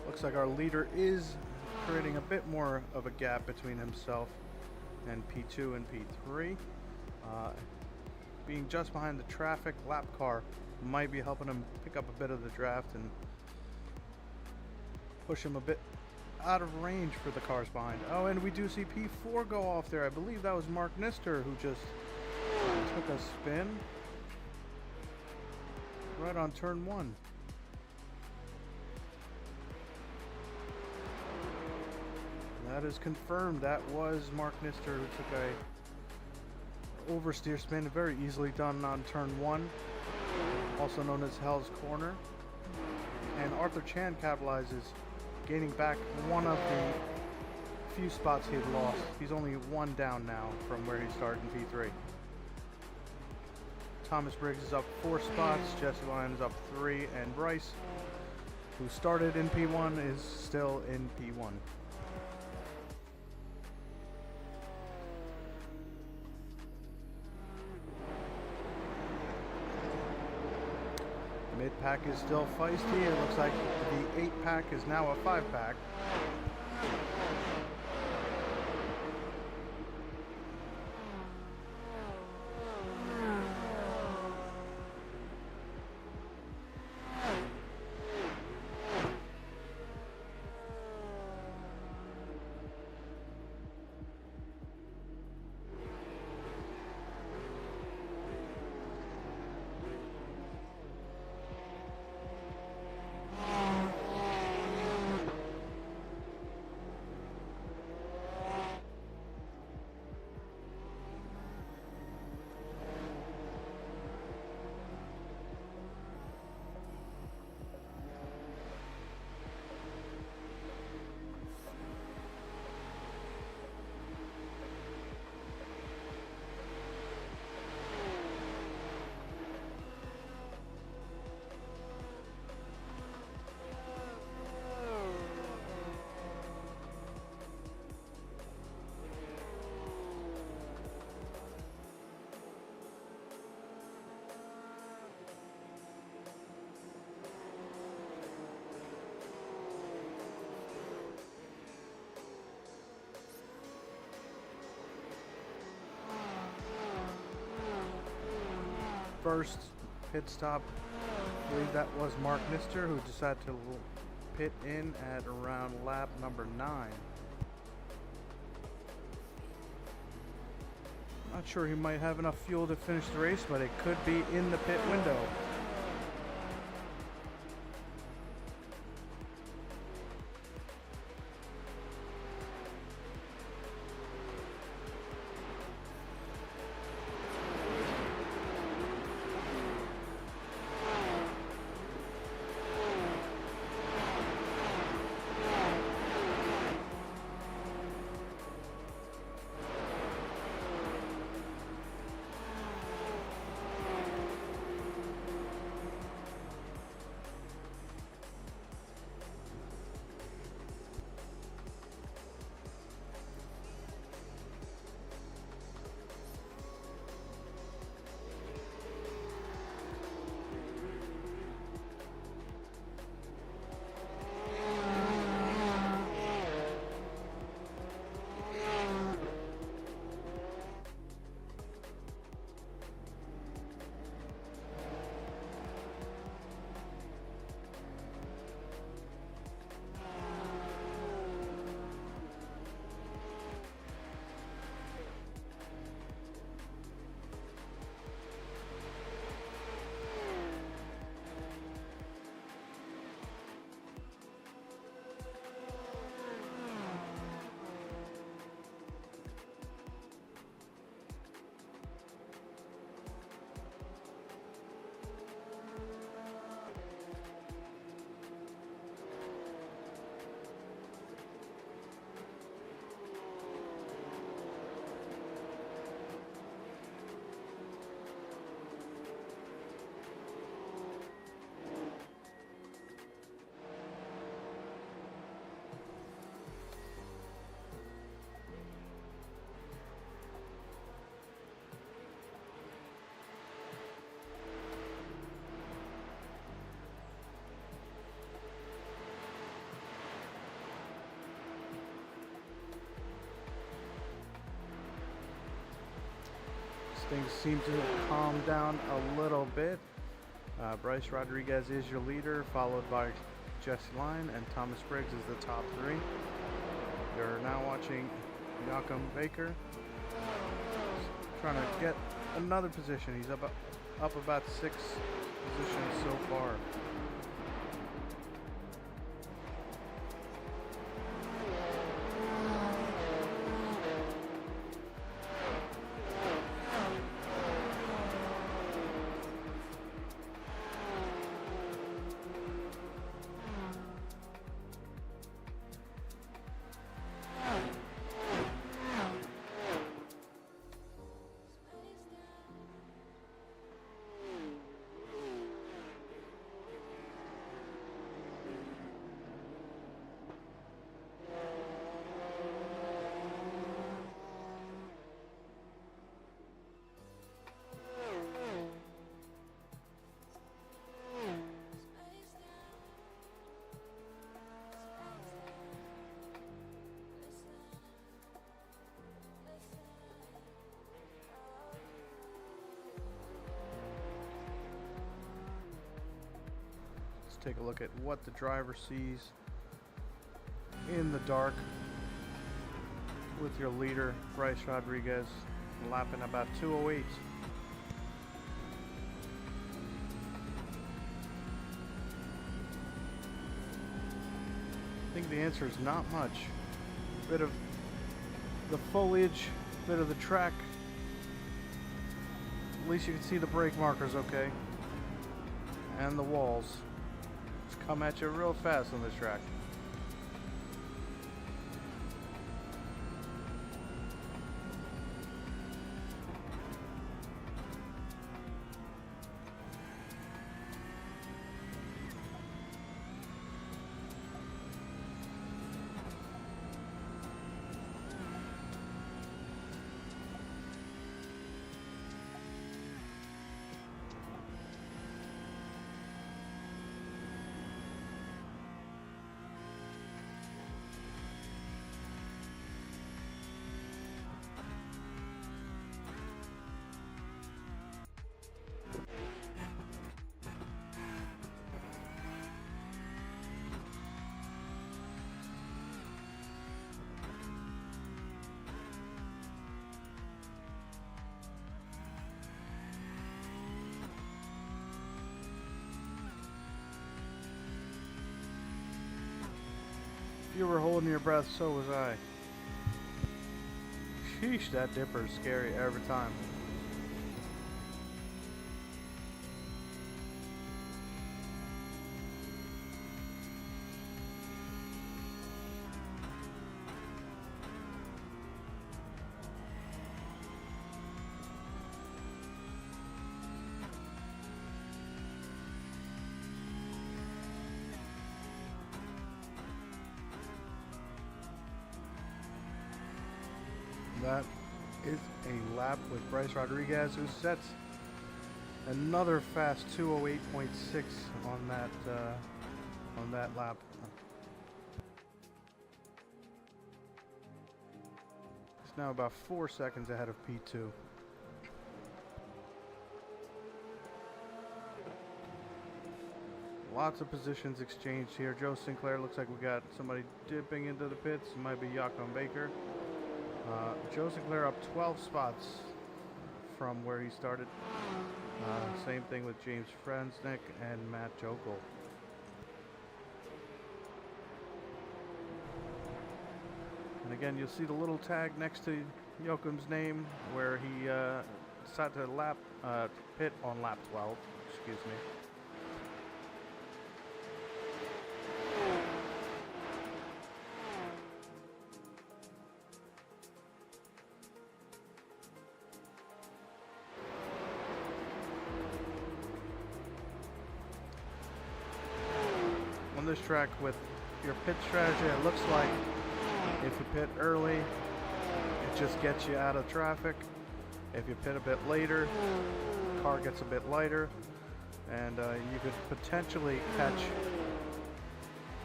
Looks like our leader is creating a bit more of a gap between himself and P2 and P3. Being just behind the traffic lap car might be helping him pick up a bit of the draft and push him a bit out of range for the cars behind. Oh, and we do see P4 go off there. I believe that was Mark Nister who just took a spin right on turn 1. That is confirmed. That was Mark Nister who took a oversteer spin, very easily done on turn 1, also known as Hell's Corner. And Arthur Chan capitalizes, gaining back one of the few spots he had lost. He's only 1 down now from where he started in P3. Thomas Briggs is up 4 spots, Jesse Lyon is up 3, and Bryce, who started in P1, is still in P1. Mid-pack is still feisty. It looks like the 8-pack is now a 5-pack. First pit stop, I believe that was Mark Nister, who decided to pit in at around lap number 9. Not sure he might have enough fuel to finish the race, but it could be in the pit window. Things seem to have calmed down a little bit. Bryce Rodriguez is your leader, followed by Jesse Line, and Thomas Briggs is the top three. You're now watching Joachim Baker trying to get another position. He's up about 6 positions so far. Take a look at what the driver sees in the dark with your leader Bryce Rodriguez lapping about 208. I think the answer is not much. Bit of the foliage, bit of the track. At least you can see the brake markers okay, and the walls come at you real fast on this track. You were holding your breath, so was I. Sheesh, that dipper is scary every time. That is a lap with Bryce Rodriguez, who sets another fast 208.6 on that lap. It's now about 4 seconds ahead of P2. Lots of positions exchanged here. Joe Sinclair, looks like we got somebody dipping into the pits. It might be Jakob Baker. Joe Sinclair up 12 spots from where he started. Same thing with James Frensnick and Matt Jokel. And again, you'll see the little tag next to Jokem's name where he decided to pit on lap 12. Excuse me. On this track with your pit strategy, it looks like if you pit early, it just gets you out of traffic. If you pit a bit later, the car gets a bit lighter, and you could potentially catch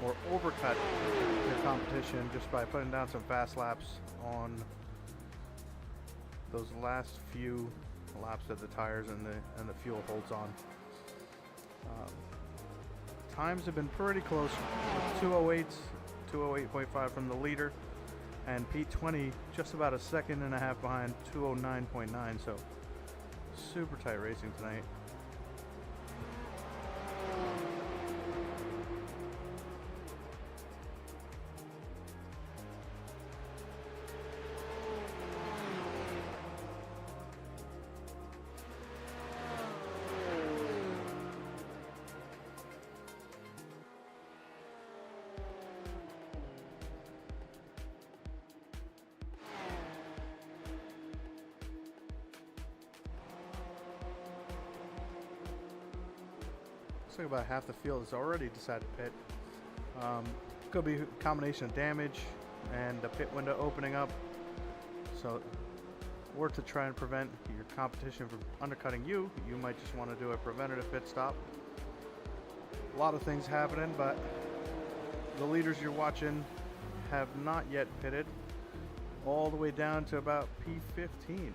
or overcut your competition just by putting down some fast laps on those last few laps that the tires and the fuel holds on. Times have been pretty close with 208s, 208.5 from the leader, and P20 just about a second and a half behind, 209.9. So super tight racing tonight. Looks like about half the field has already decided to pit. Could be a combination of damage and the pit window opening up. So, or to try and prevent your competition from undercutting you, you might just want to do a preventative pit stop. A lot of things happening, but the leaders you're watching have not yet pitted, all the way down to about P15.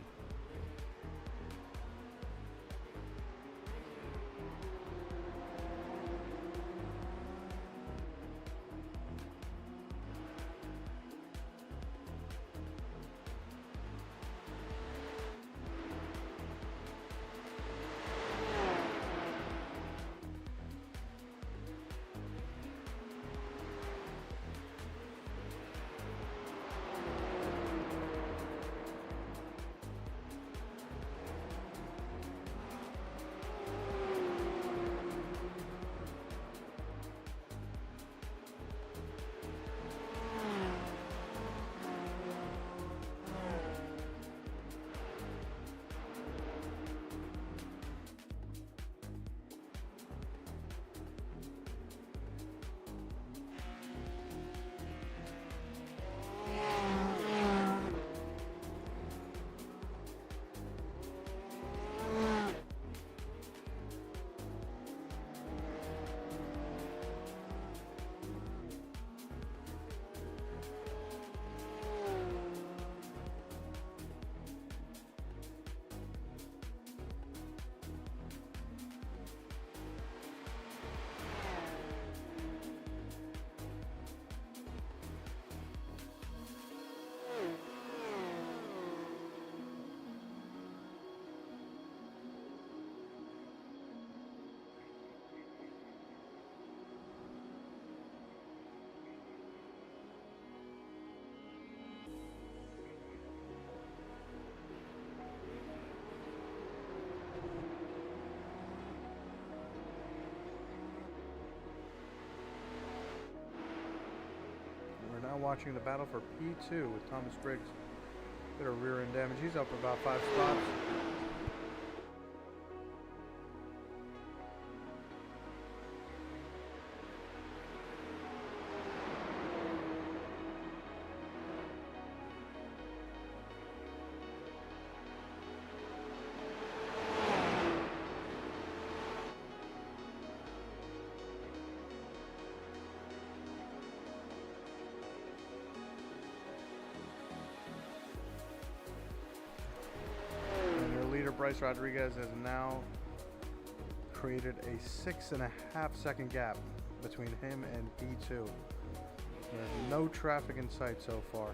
watching the battle for P2 with Thomas Briggs. Bit of rear end damage. He's up about 5 spots. Bryce Rodriguez has now created a 6.5 second gap between him and P2. There's no traffic in sight so far.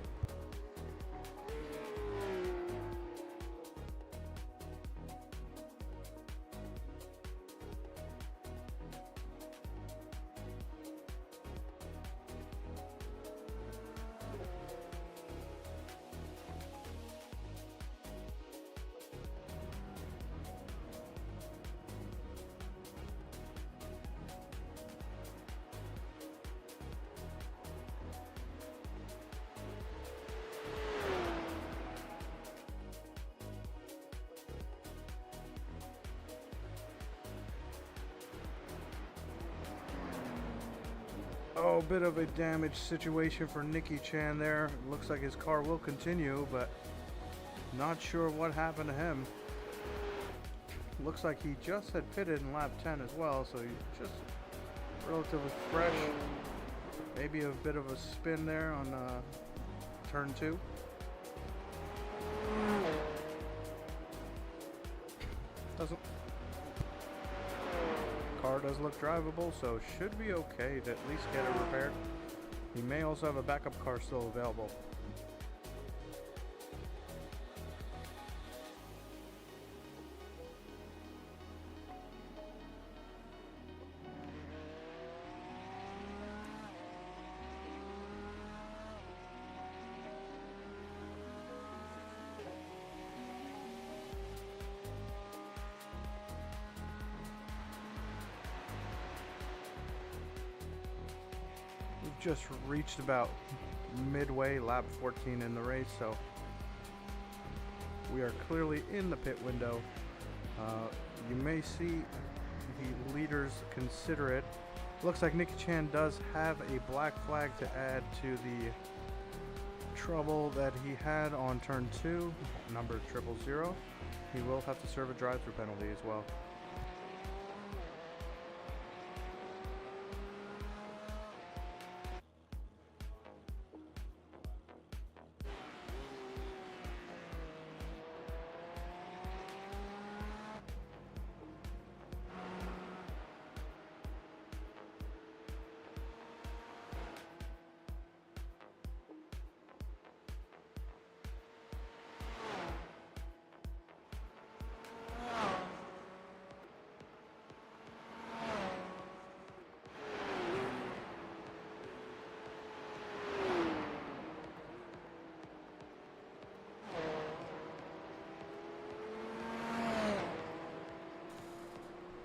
Oh, bit of a damaged situation for Nicky Chan there. Looks like his car will continue, but not sure what happened to him. Looks like he just had pitted in lap 10 as well, so he's just relatively fresh. Maybe a bit of a spin there on turn 2. Car does look drivable, so should be okay to at least get it repaired. He may also have a backup car still available. We've just reached about midway, lap 14 in the race, so we are clearly in the pit window. You may see the leaders considerate. Looks like Nicky Chan does have a black flag to add to the trouble that he had on turn 2, number 000. He will have to serve a drive-through penalty as well.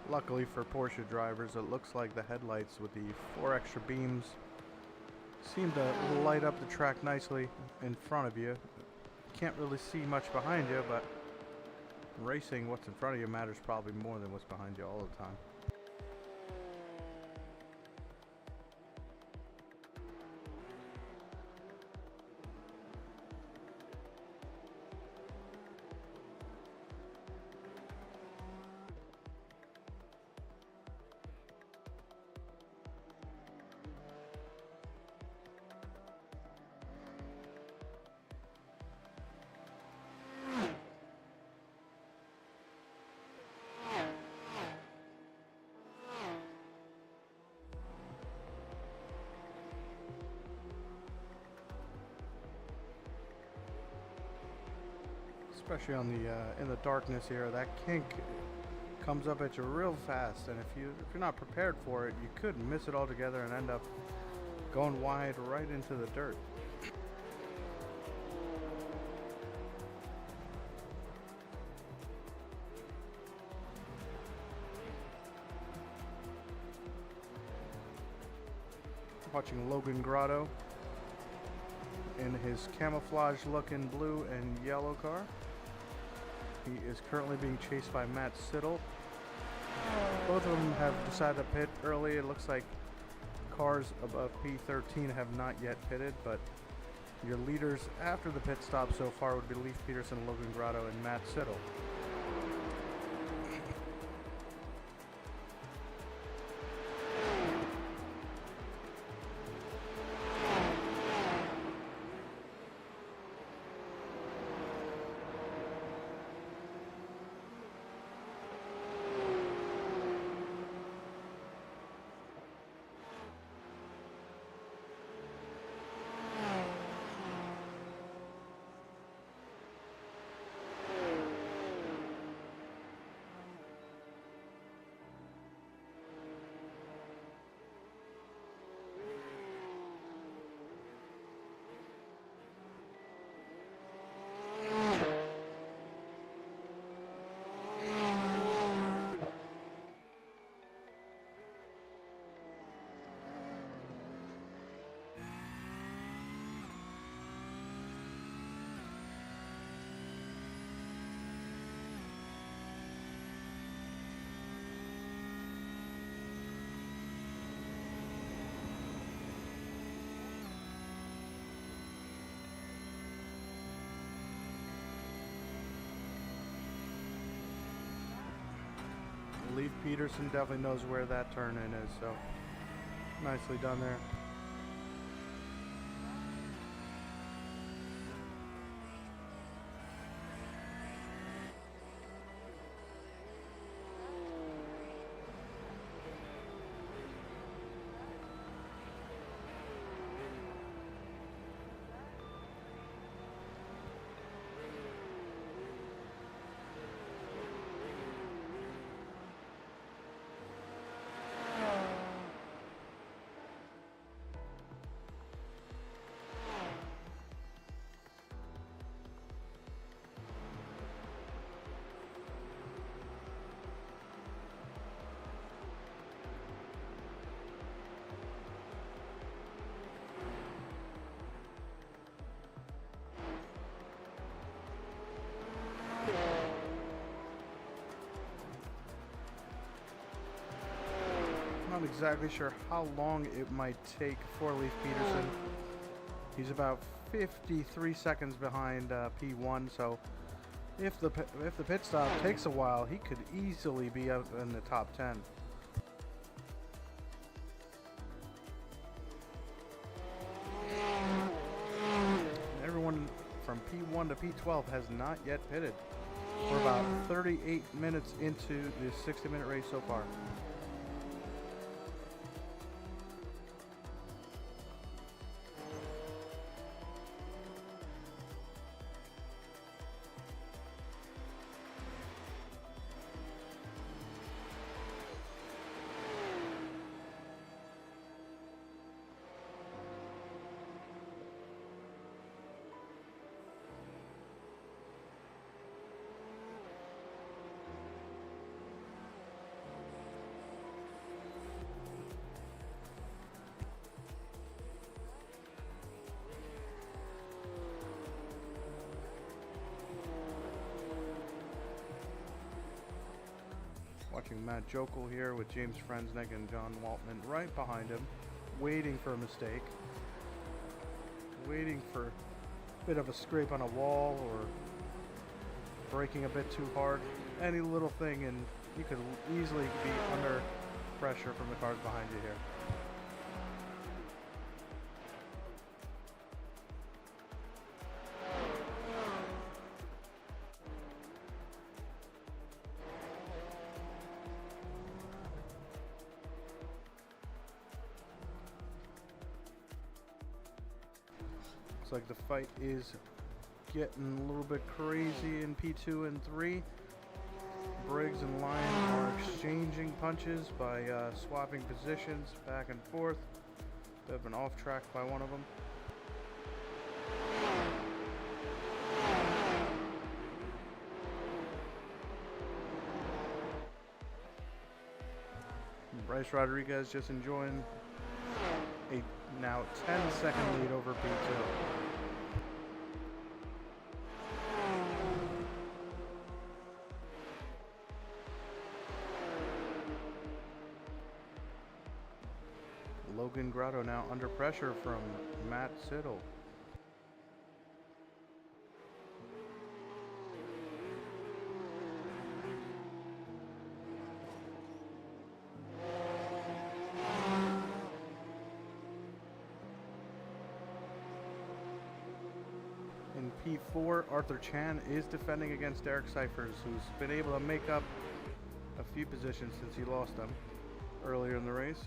Luckily for Porsche drivers, it looks like the headlights with the 4 extra beams seem to light up the track nicely in front of you. Can't really see much behind you, but racing, what's in front of you matters probably more than what's behind you all the time. Especially on the in the darkness here, that kink comes up at you real fast, and if you're not prepared for it, you could miss it altogether and end up going wide right into the dirt. Watching Logan Grotto in his camouflage looking blue and yellow car. He is currently being chased by Matt Siddle. Both of them have decided to pit early. It looks like cars above P13 have not yet pitted, but your leaders after the pit stop so far would be Leif Peterson, Logan Grotto, and Matt Siddle. Leif Peterson definitely knows where that turn in is, so nicely done there. Not exactly sure how long it might take for Leif Peterson. He's about 53 seconds behind P1, so if the pit stop takes a while, he could easily be up in the top 10. Everyone from P1 to P12 has not yet pitted. We're about 38 minutes into the 60-minute race so far. Watching Matt Jokel here with James Frensnick and John Waltman right behind him, waiting for a mistake, waiting for a bit of a scrape on a wall or braking a bit too hard. Any little thing and you could easily be under pressure from the cars behind you here. Like the fight is getting a little bit crazy in P2 and 3. Briggs and Lyon are exchanging punches by swapping positions back and forth. They've been off track by one of them. Bryce Rodriguez just enjoying a now 10-second lead over P2. Logan Grotto now under pressure from Matt Siddle. In P4, Arthur Chan is defending against Derek Cyphers, who's been able to make up a few positions since he lost them earlier in the race.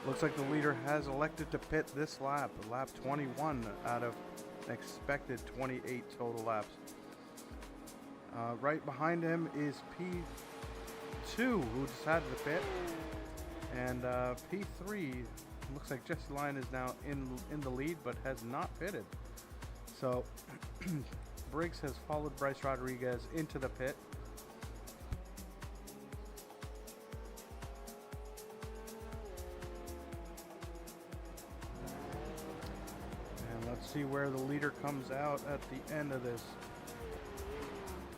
Looks like the leader has elected to pit this lap, lap 21 out of an expected 28 total laps. Right behind him is P2, who decided to pit, and P3 looks like Jesse Lyon is now in the lead, but has not pitted. So Briggs has followed Bryce Rodriguez into the pit. see where the leader comes out at the end of this.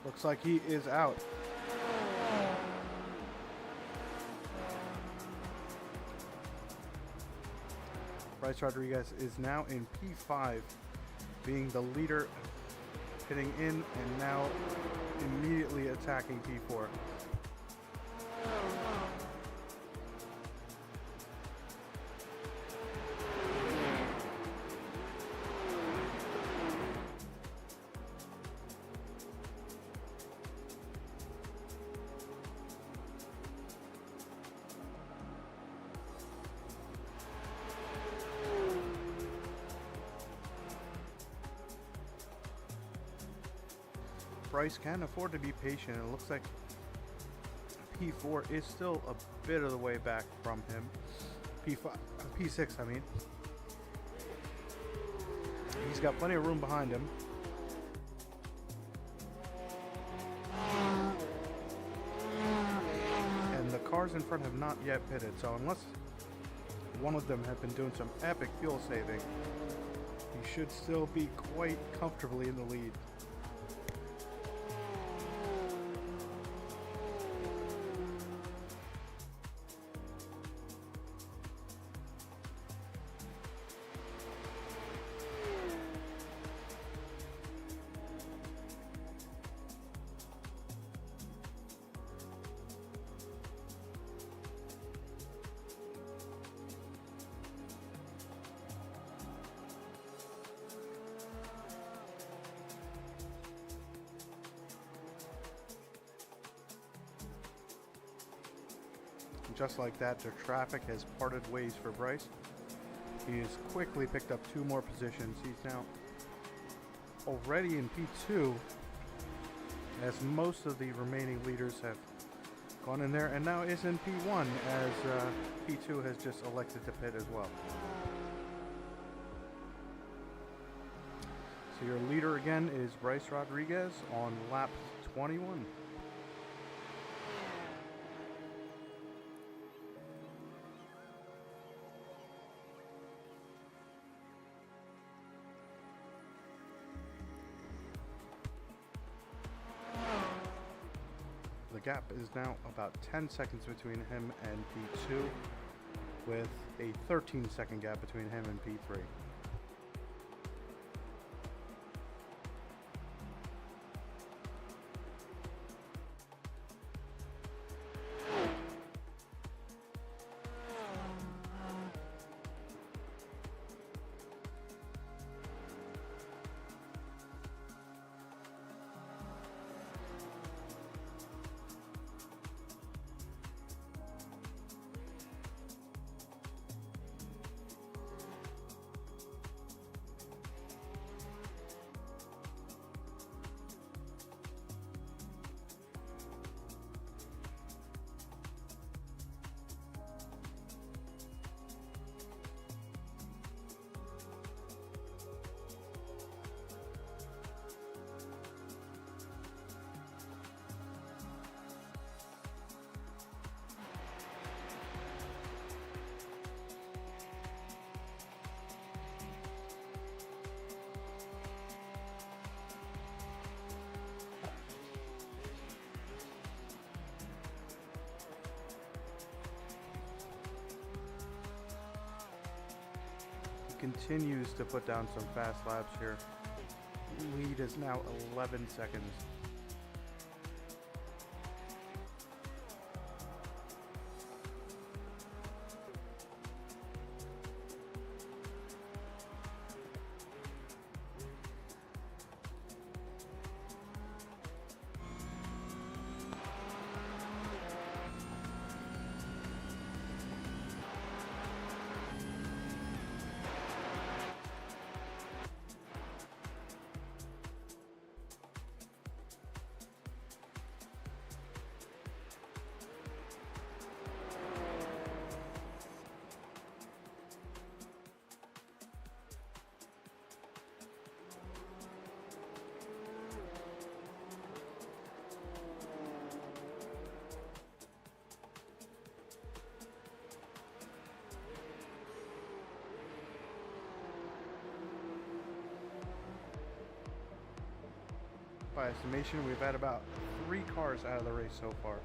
Looks like he is out. Bryce Rodriguez is now in P5, being the leader, hitting in and now immediately attacking P4. Bryce can afford to be patient. It looks like P4 is still a bit of the way back from him. P6, I mean. He's got plenty of room behind him. And the cars in front have not yet pitted, so unless one of them have been doing some epic fuel saving, he should still be quite comfortably in the lead. Just like that, the traffic has parted ways for Bryce. He has quickly picked up 2 more positions. He's now already in P2, as most of the remaining leaders have gone in there, and now is in P1, as P2 has just elected to pit as well. So your leader again is Bryce Rodriguez on lap 21. The gap is now about 10 seconds between him and P2, with a 13-second gap between him and P3. Continues to put down some fast laps here. Lead is now 11 seconds. by estimation, we've had about 3 cars out of the race so far.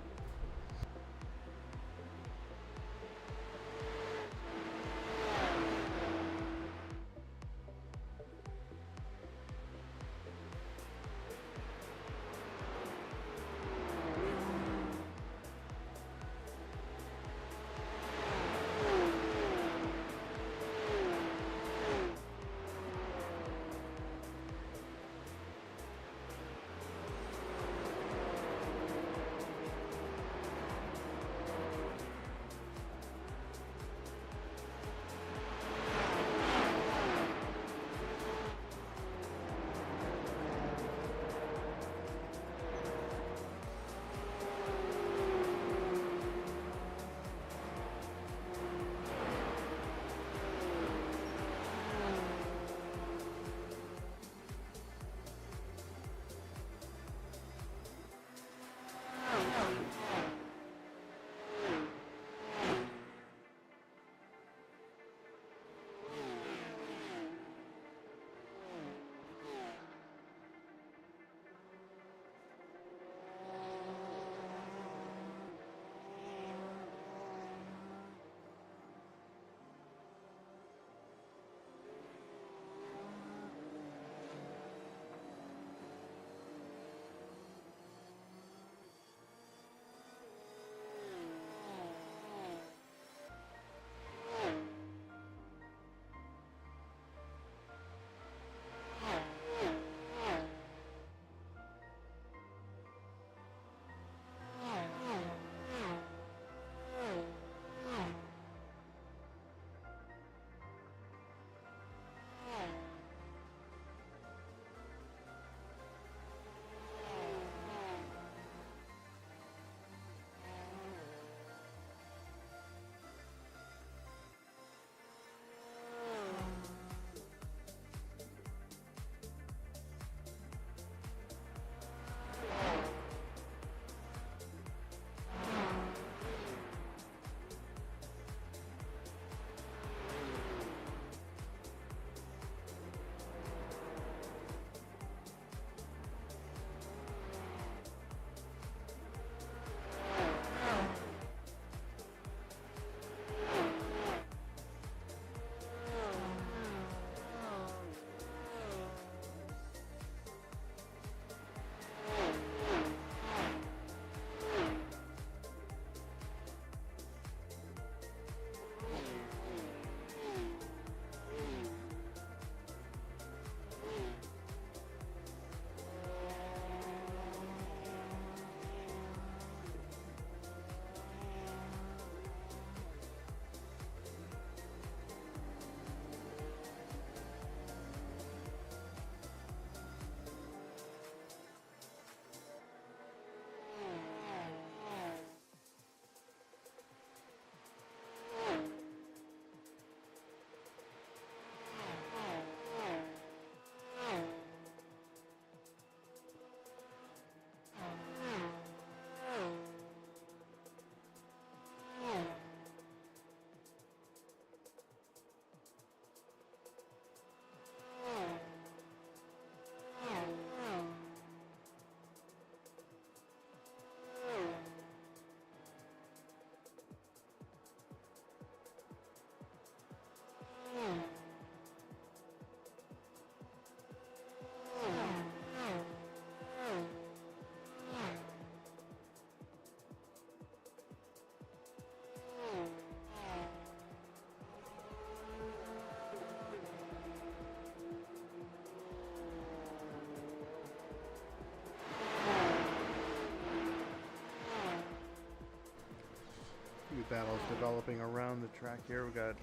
Battles developing around the track here. We got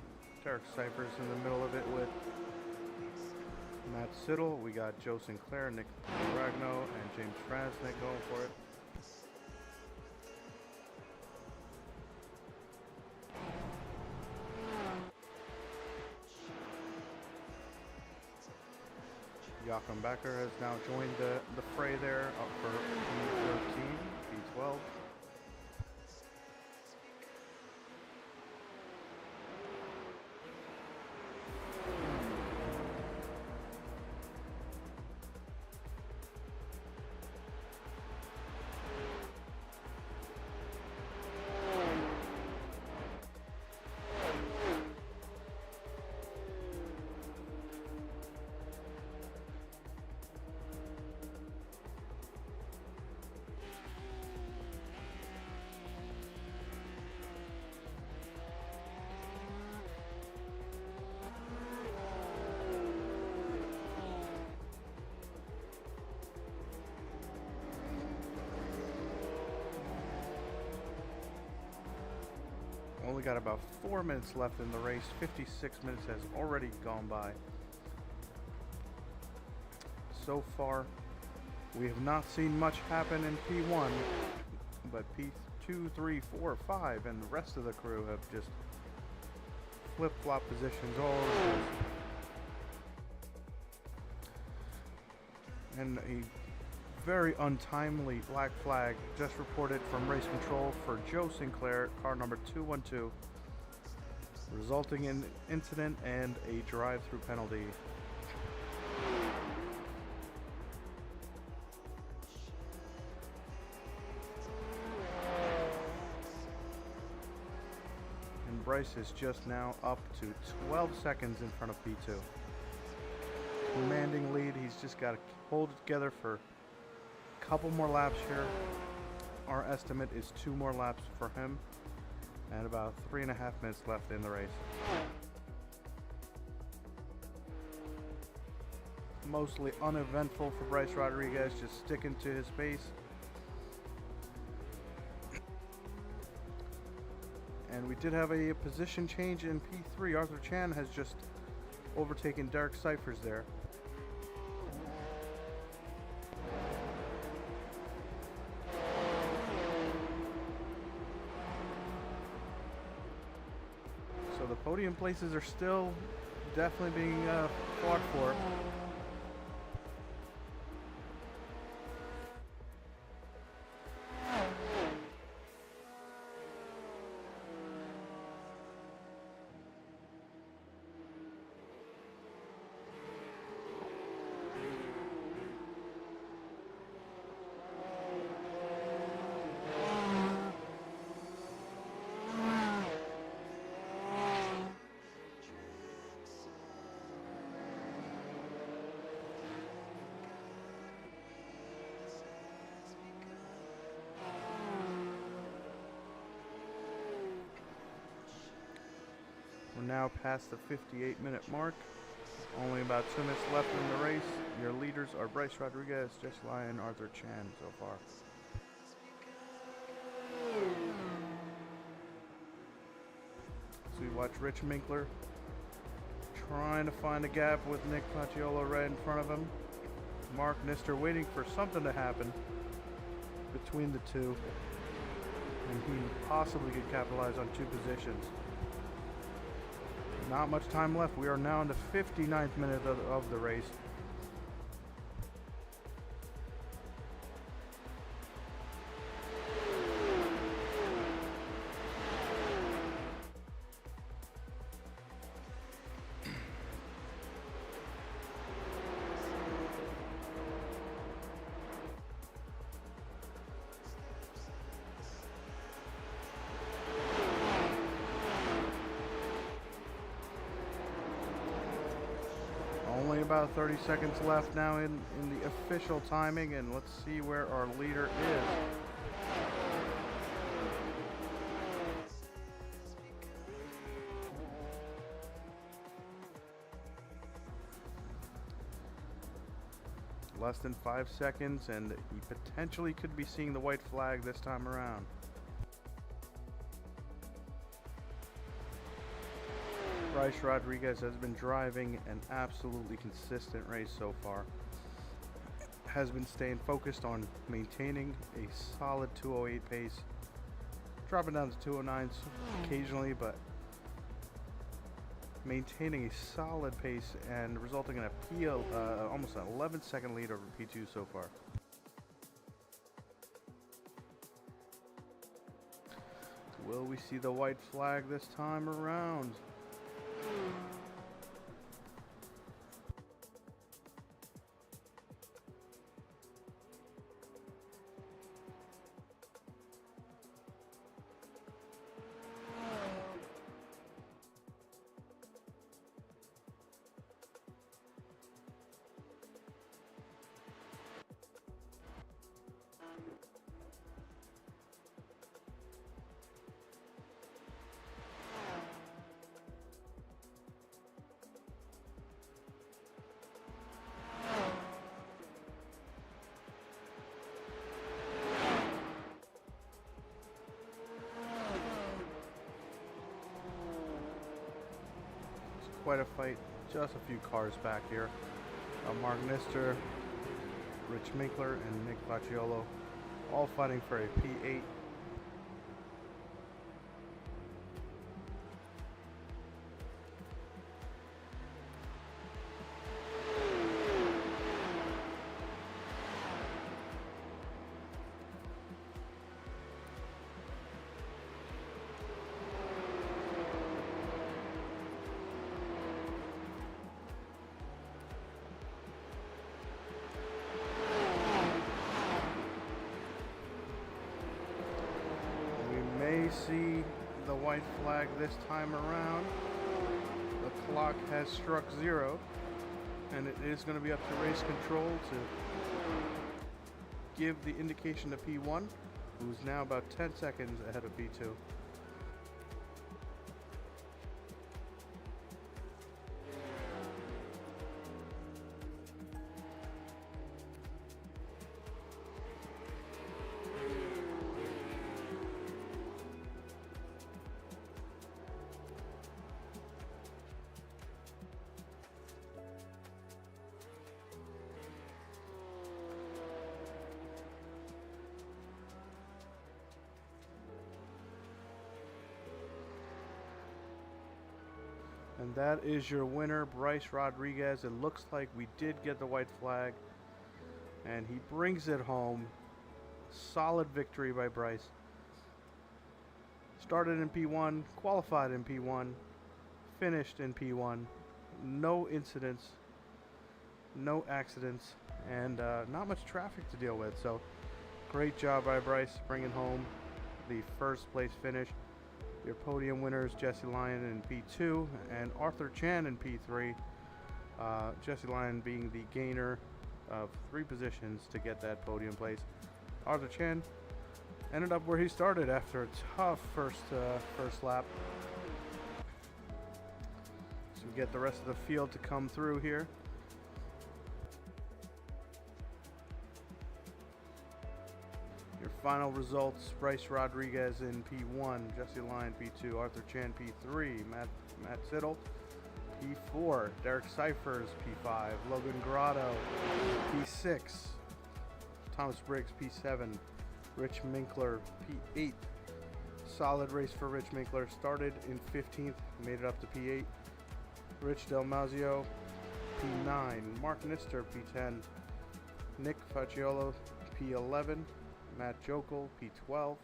Derek Cyphers in the middle of it with Matt Siddle. We got Joe Sinclair, Nick Ragno, and James Frasnick going for it. Joachim Becker has now joined the fray there up for P13, P12. only got about 4 minutes left in the race. 56 minutes has already gone by. So far, we have not seen much happen in P1, but P2, 3, 4, 5, and the rest of the crew have just flip-flop positions all over the place. And a very untimely black flag just reported from race control for Joe Sinclair, car number 212, resulting in incident and a drive-through penalty. And Bryce is just now up to 12 seconds in front of P2. Commanding lead. He's just got to hold it together for a couple more laps here. Our estimate is 2 more laps for him and about 3.5 minutes left in the race. Mostly uneventful for Bryce Rodriguez, just sticking to his pace. And we did have a position change in P3. Arthur Chan has just overtaken Derek Cyphers there. So the podium places are still definitely being fought for. We're now past the 58-minute mark. Only about 2 minutes left in the race. Your leaders are Bryce Rodriguez, Jess Lyon, Arthur Chan so far. So we watch Rich Minkler trying to find a gap with Nick Paciolo right in front of him. Mark Nister waiting for something to happen between the two, and he possibly could capitalize on 2 positions. Not much time left. We are now in the 59th minute of the race. Only about 30 seconds left now in the official timing, and let's see where our leader is. Less than 5 seconds, and he potentially could be seeing the white flag this time around. Bryce Rodriguez has been driving an absolutely consistent race so far. Has been staying focused on maintaining a solid 208 pace, dropping down to 209s occasionally, but maintaining a solid pace and resulting in a almost an 11-second lead over P2 so far. Will we see the white flag this time around? quite a fight. Just a few cars back here. Mark Nister, Rich Minkler, and Nick Facciolo all fighting for a P8. See the white flag this time around. The clock has struck 0, and it is going to be up to race control to give the indication to P1, who's now about 10 seconds ahead of P2. And that is your winner, Bryce Rodriguez. It looks like we did get the white flag, and he brings it home. Solid victory by Bryce. Started in P1, qualified in P1, finished in P1. No incidents, no accidents, and not much traffic to deal with. So great job by Bryce bringing home the first place finish. Your podium winners, Jesse Lyon in P2 and Arthur Chan in P3. Jesse Lyon being the gainer of 3 positions to get that podium place. Arthur Chan ended up where he started after a tough first lap. So we get the rest of the field to come through here. Your final results: Bryce Rodriguez in P1, Jesse Lyon P2, Arthur Chan P3, Matt Siddle P4, Derek Cyphers P5, Logan Grotto P6, Thomas Briggs P7, Rich Minkler P8. Solid race for Rich Minkler. Started in 15th, made it up to P8. Rich Del Mazio P9, Mark Nister P10, Nick Facciolo P11, Matt Jokel P12,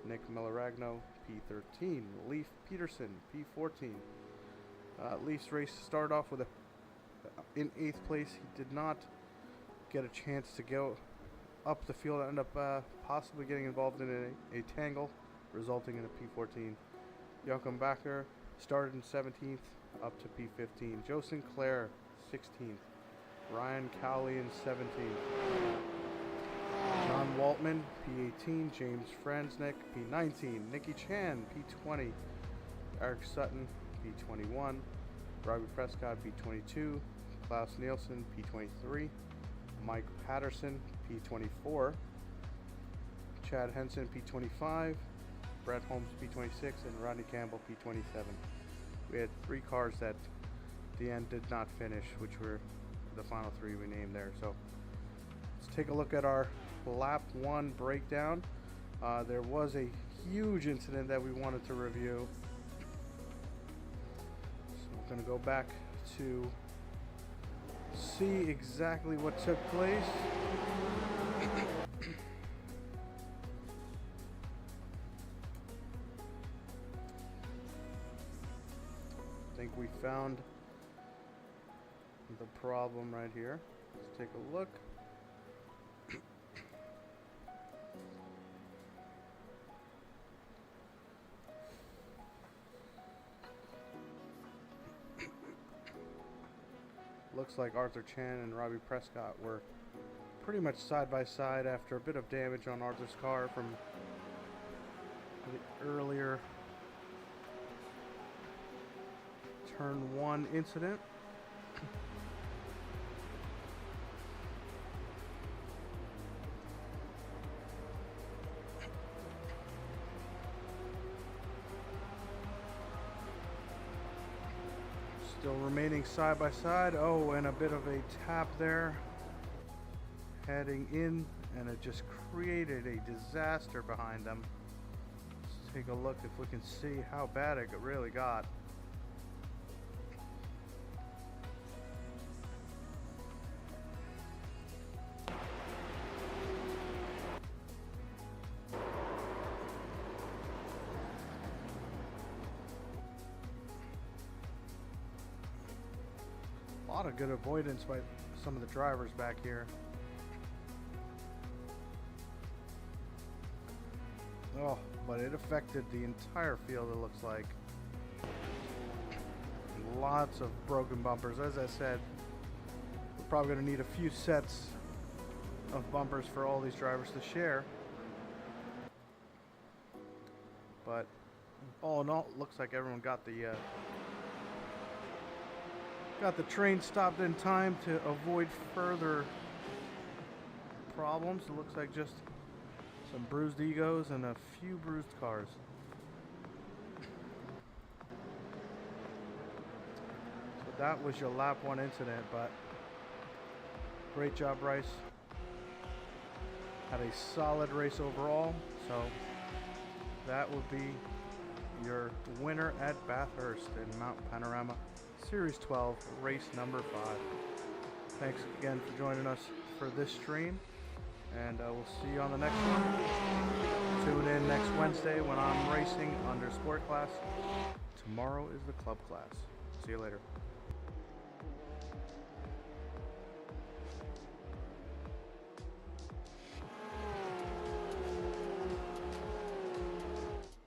Nick Milleragno P13, Leif Peterson P14. Leif's race started off with in 8th place. He did not get a chance to go up the field. Ended up possibly getting involved in a tangle, resulting in a P14. Joachim Bacher started in 17th, up to P15. Joe Sinclair 16th, Ryan Cowley in 17th. John Waltman, P18, James Franznick, P19, Nicky Chan, P20, Eric Sutton, P21, Robbie Prescott, P22, Klaus Nielsen, P23, Mike Patterson, P24, Chad Henson, P25, Brett Holmes, P26, and Rodney Campbell, P27. We had 3 cars that at the end did not finish, which were the final 3 we named there. So let's take a look at our lap 1 breakdown. There was a huge incident that we wanted to review, so I'm going to go back to see exactly what took place. I think we found the problem right here. Let's take a look. Looks like Arthur Chan and Robbie Prescott were pretty much side by side after a bit of damage on Arthur's car from the earlier turn 1 incident. Still remaining side by side. Oh, and a bit of a tap there. Heading in, and it just created a disaster behind them. Let's take a look if we can see how bad it really got. A lot of good avoidance by some of the drivers back here. Oh, but it affected the entire field, it looks like. Lots of broken bumpers. As I said, we're probably going to need a few sets of bumpers for all these drivers to share. But all in all, it looks like everyone got the train stopped in time to avoid further problems. It looks like just some bruised egos and a few bruised cars. So that was your lap 1 incident, but great job, Bryce. Had a solid race overall, so that would be your winner at Bathurst in Mount Panorama Series 12, race number 5. Thanks again for joining us for this stream, and we'll see you on the next one. Tune in next Wednesday when I'm racing under sport class. Tomorrow is the club class. See you later.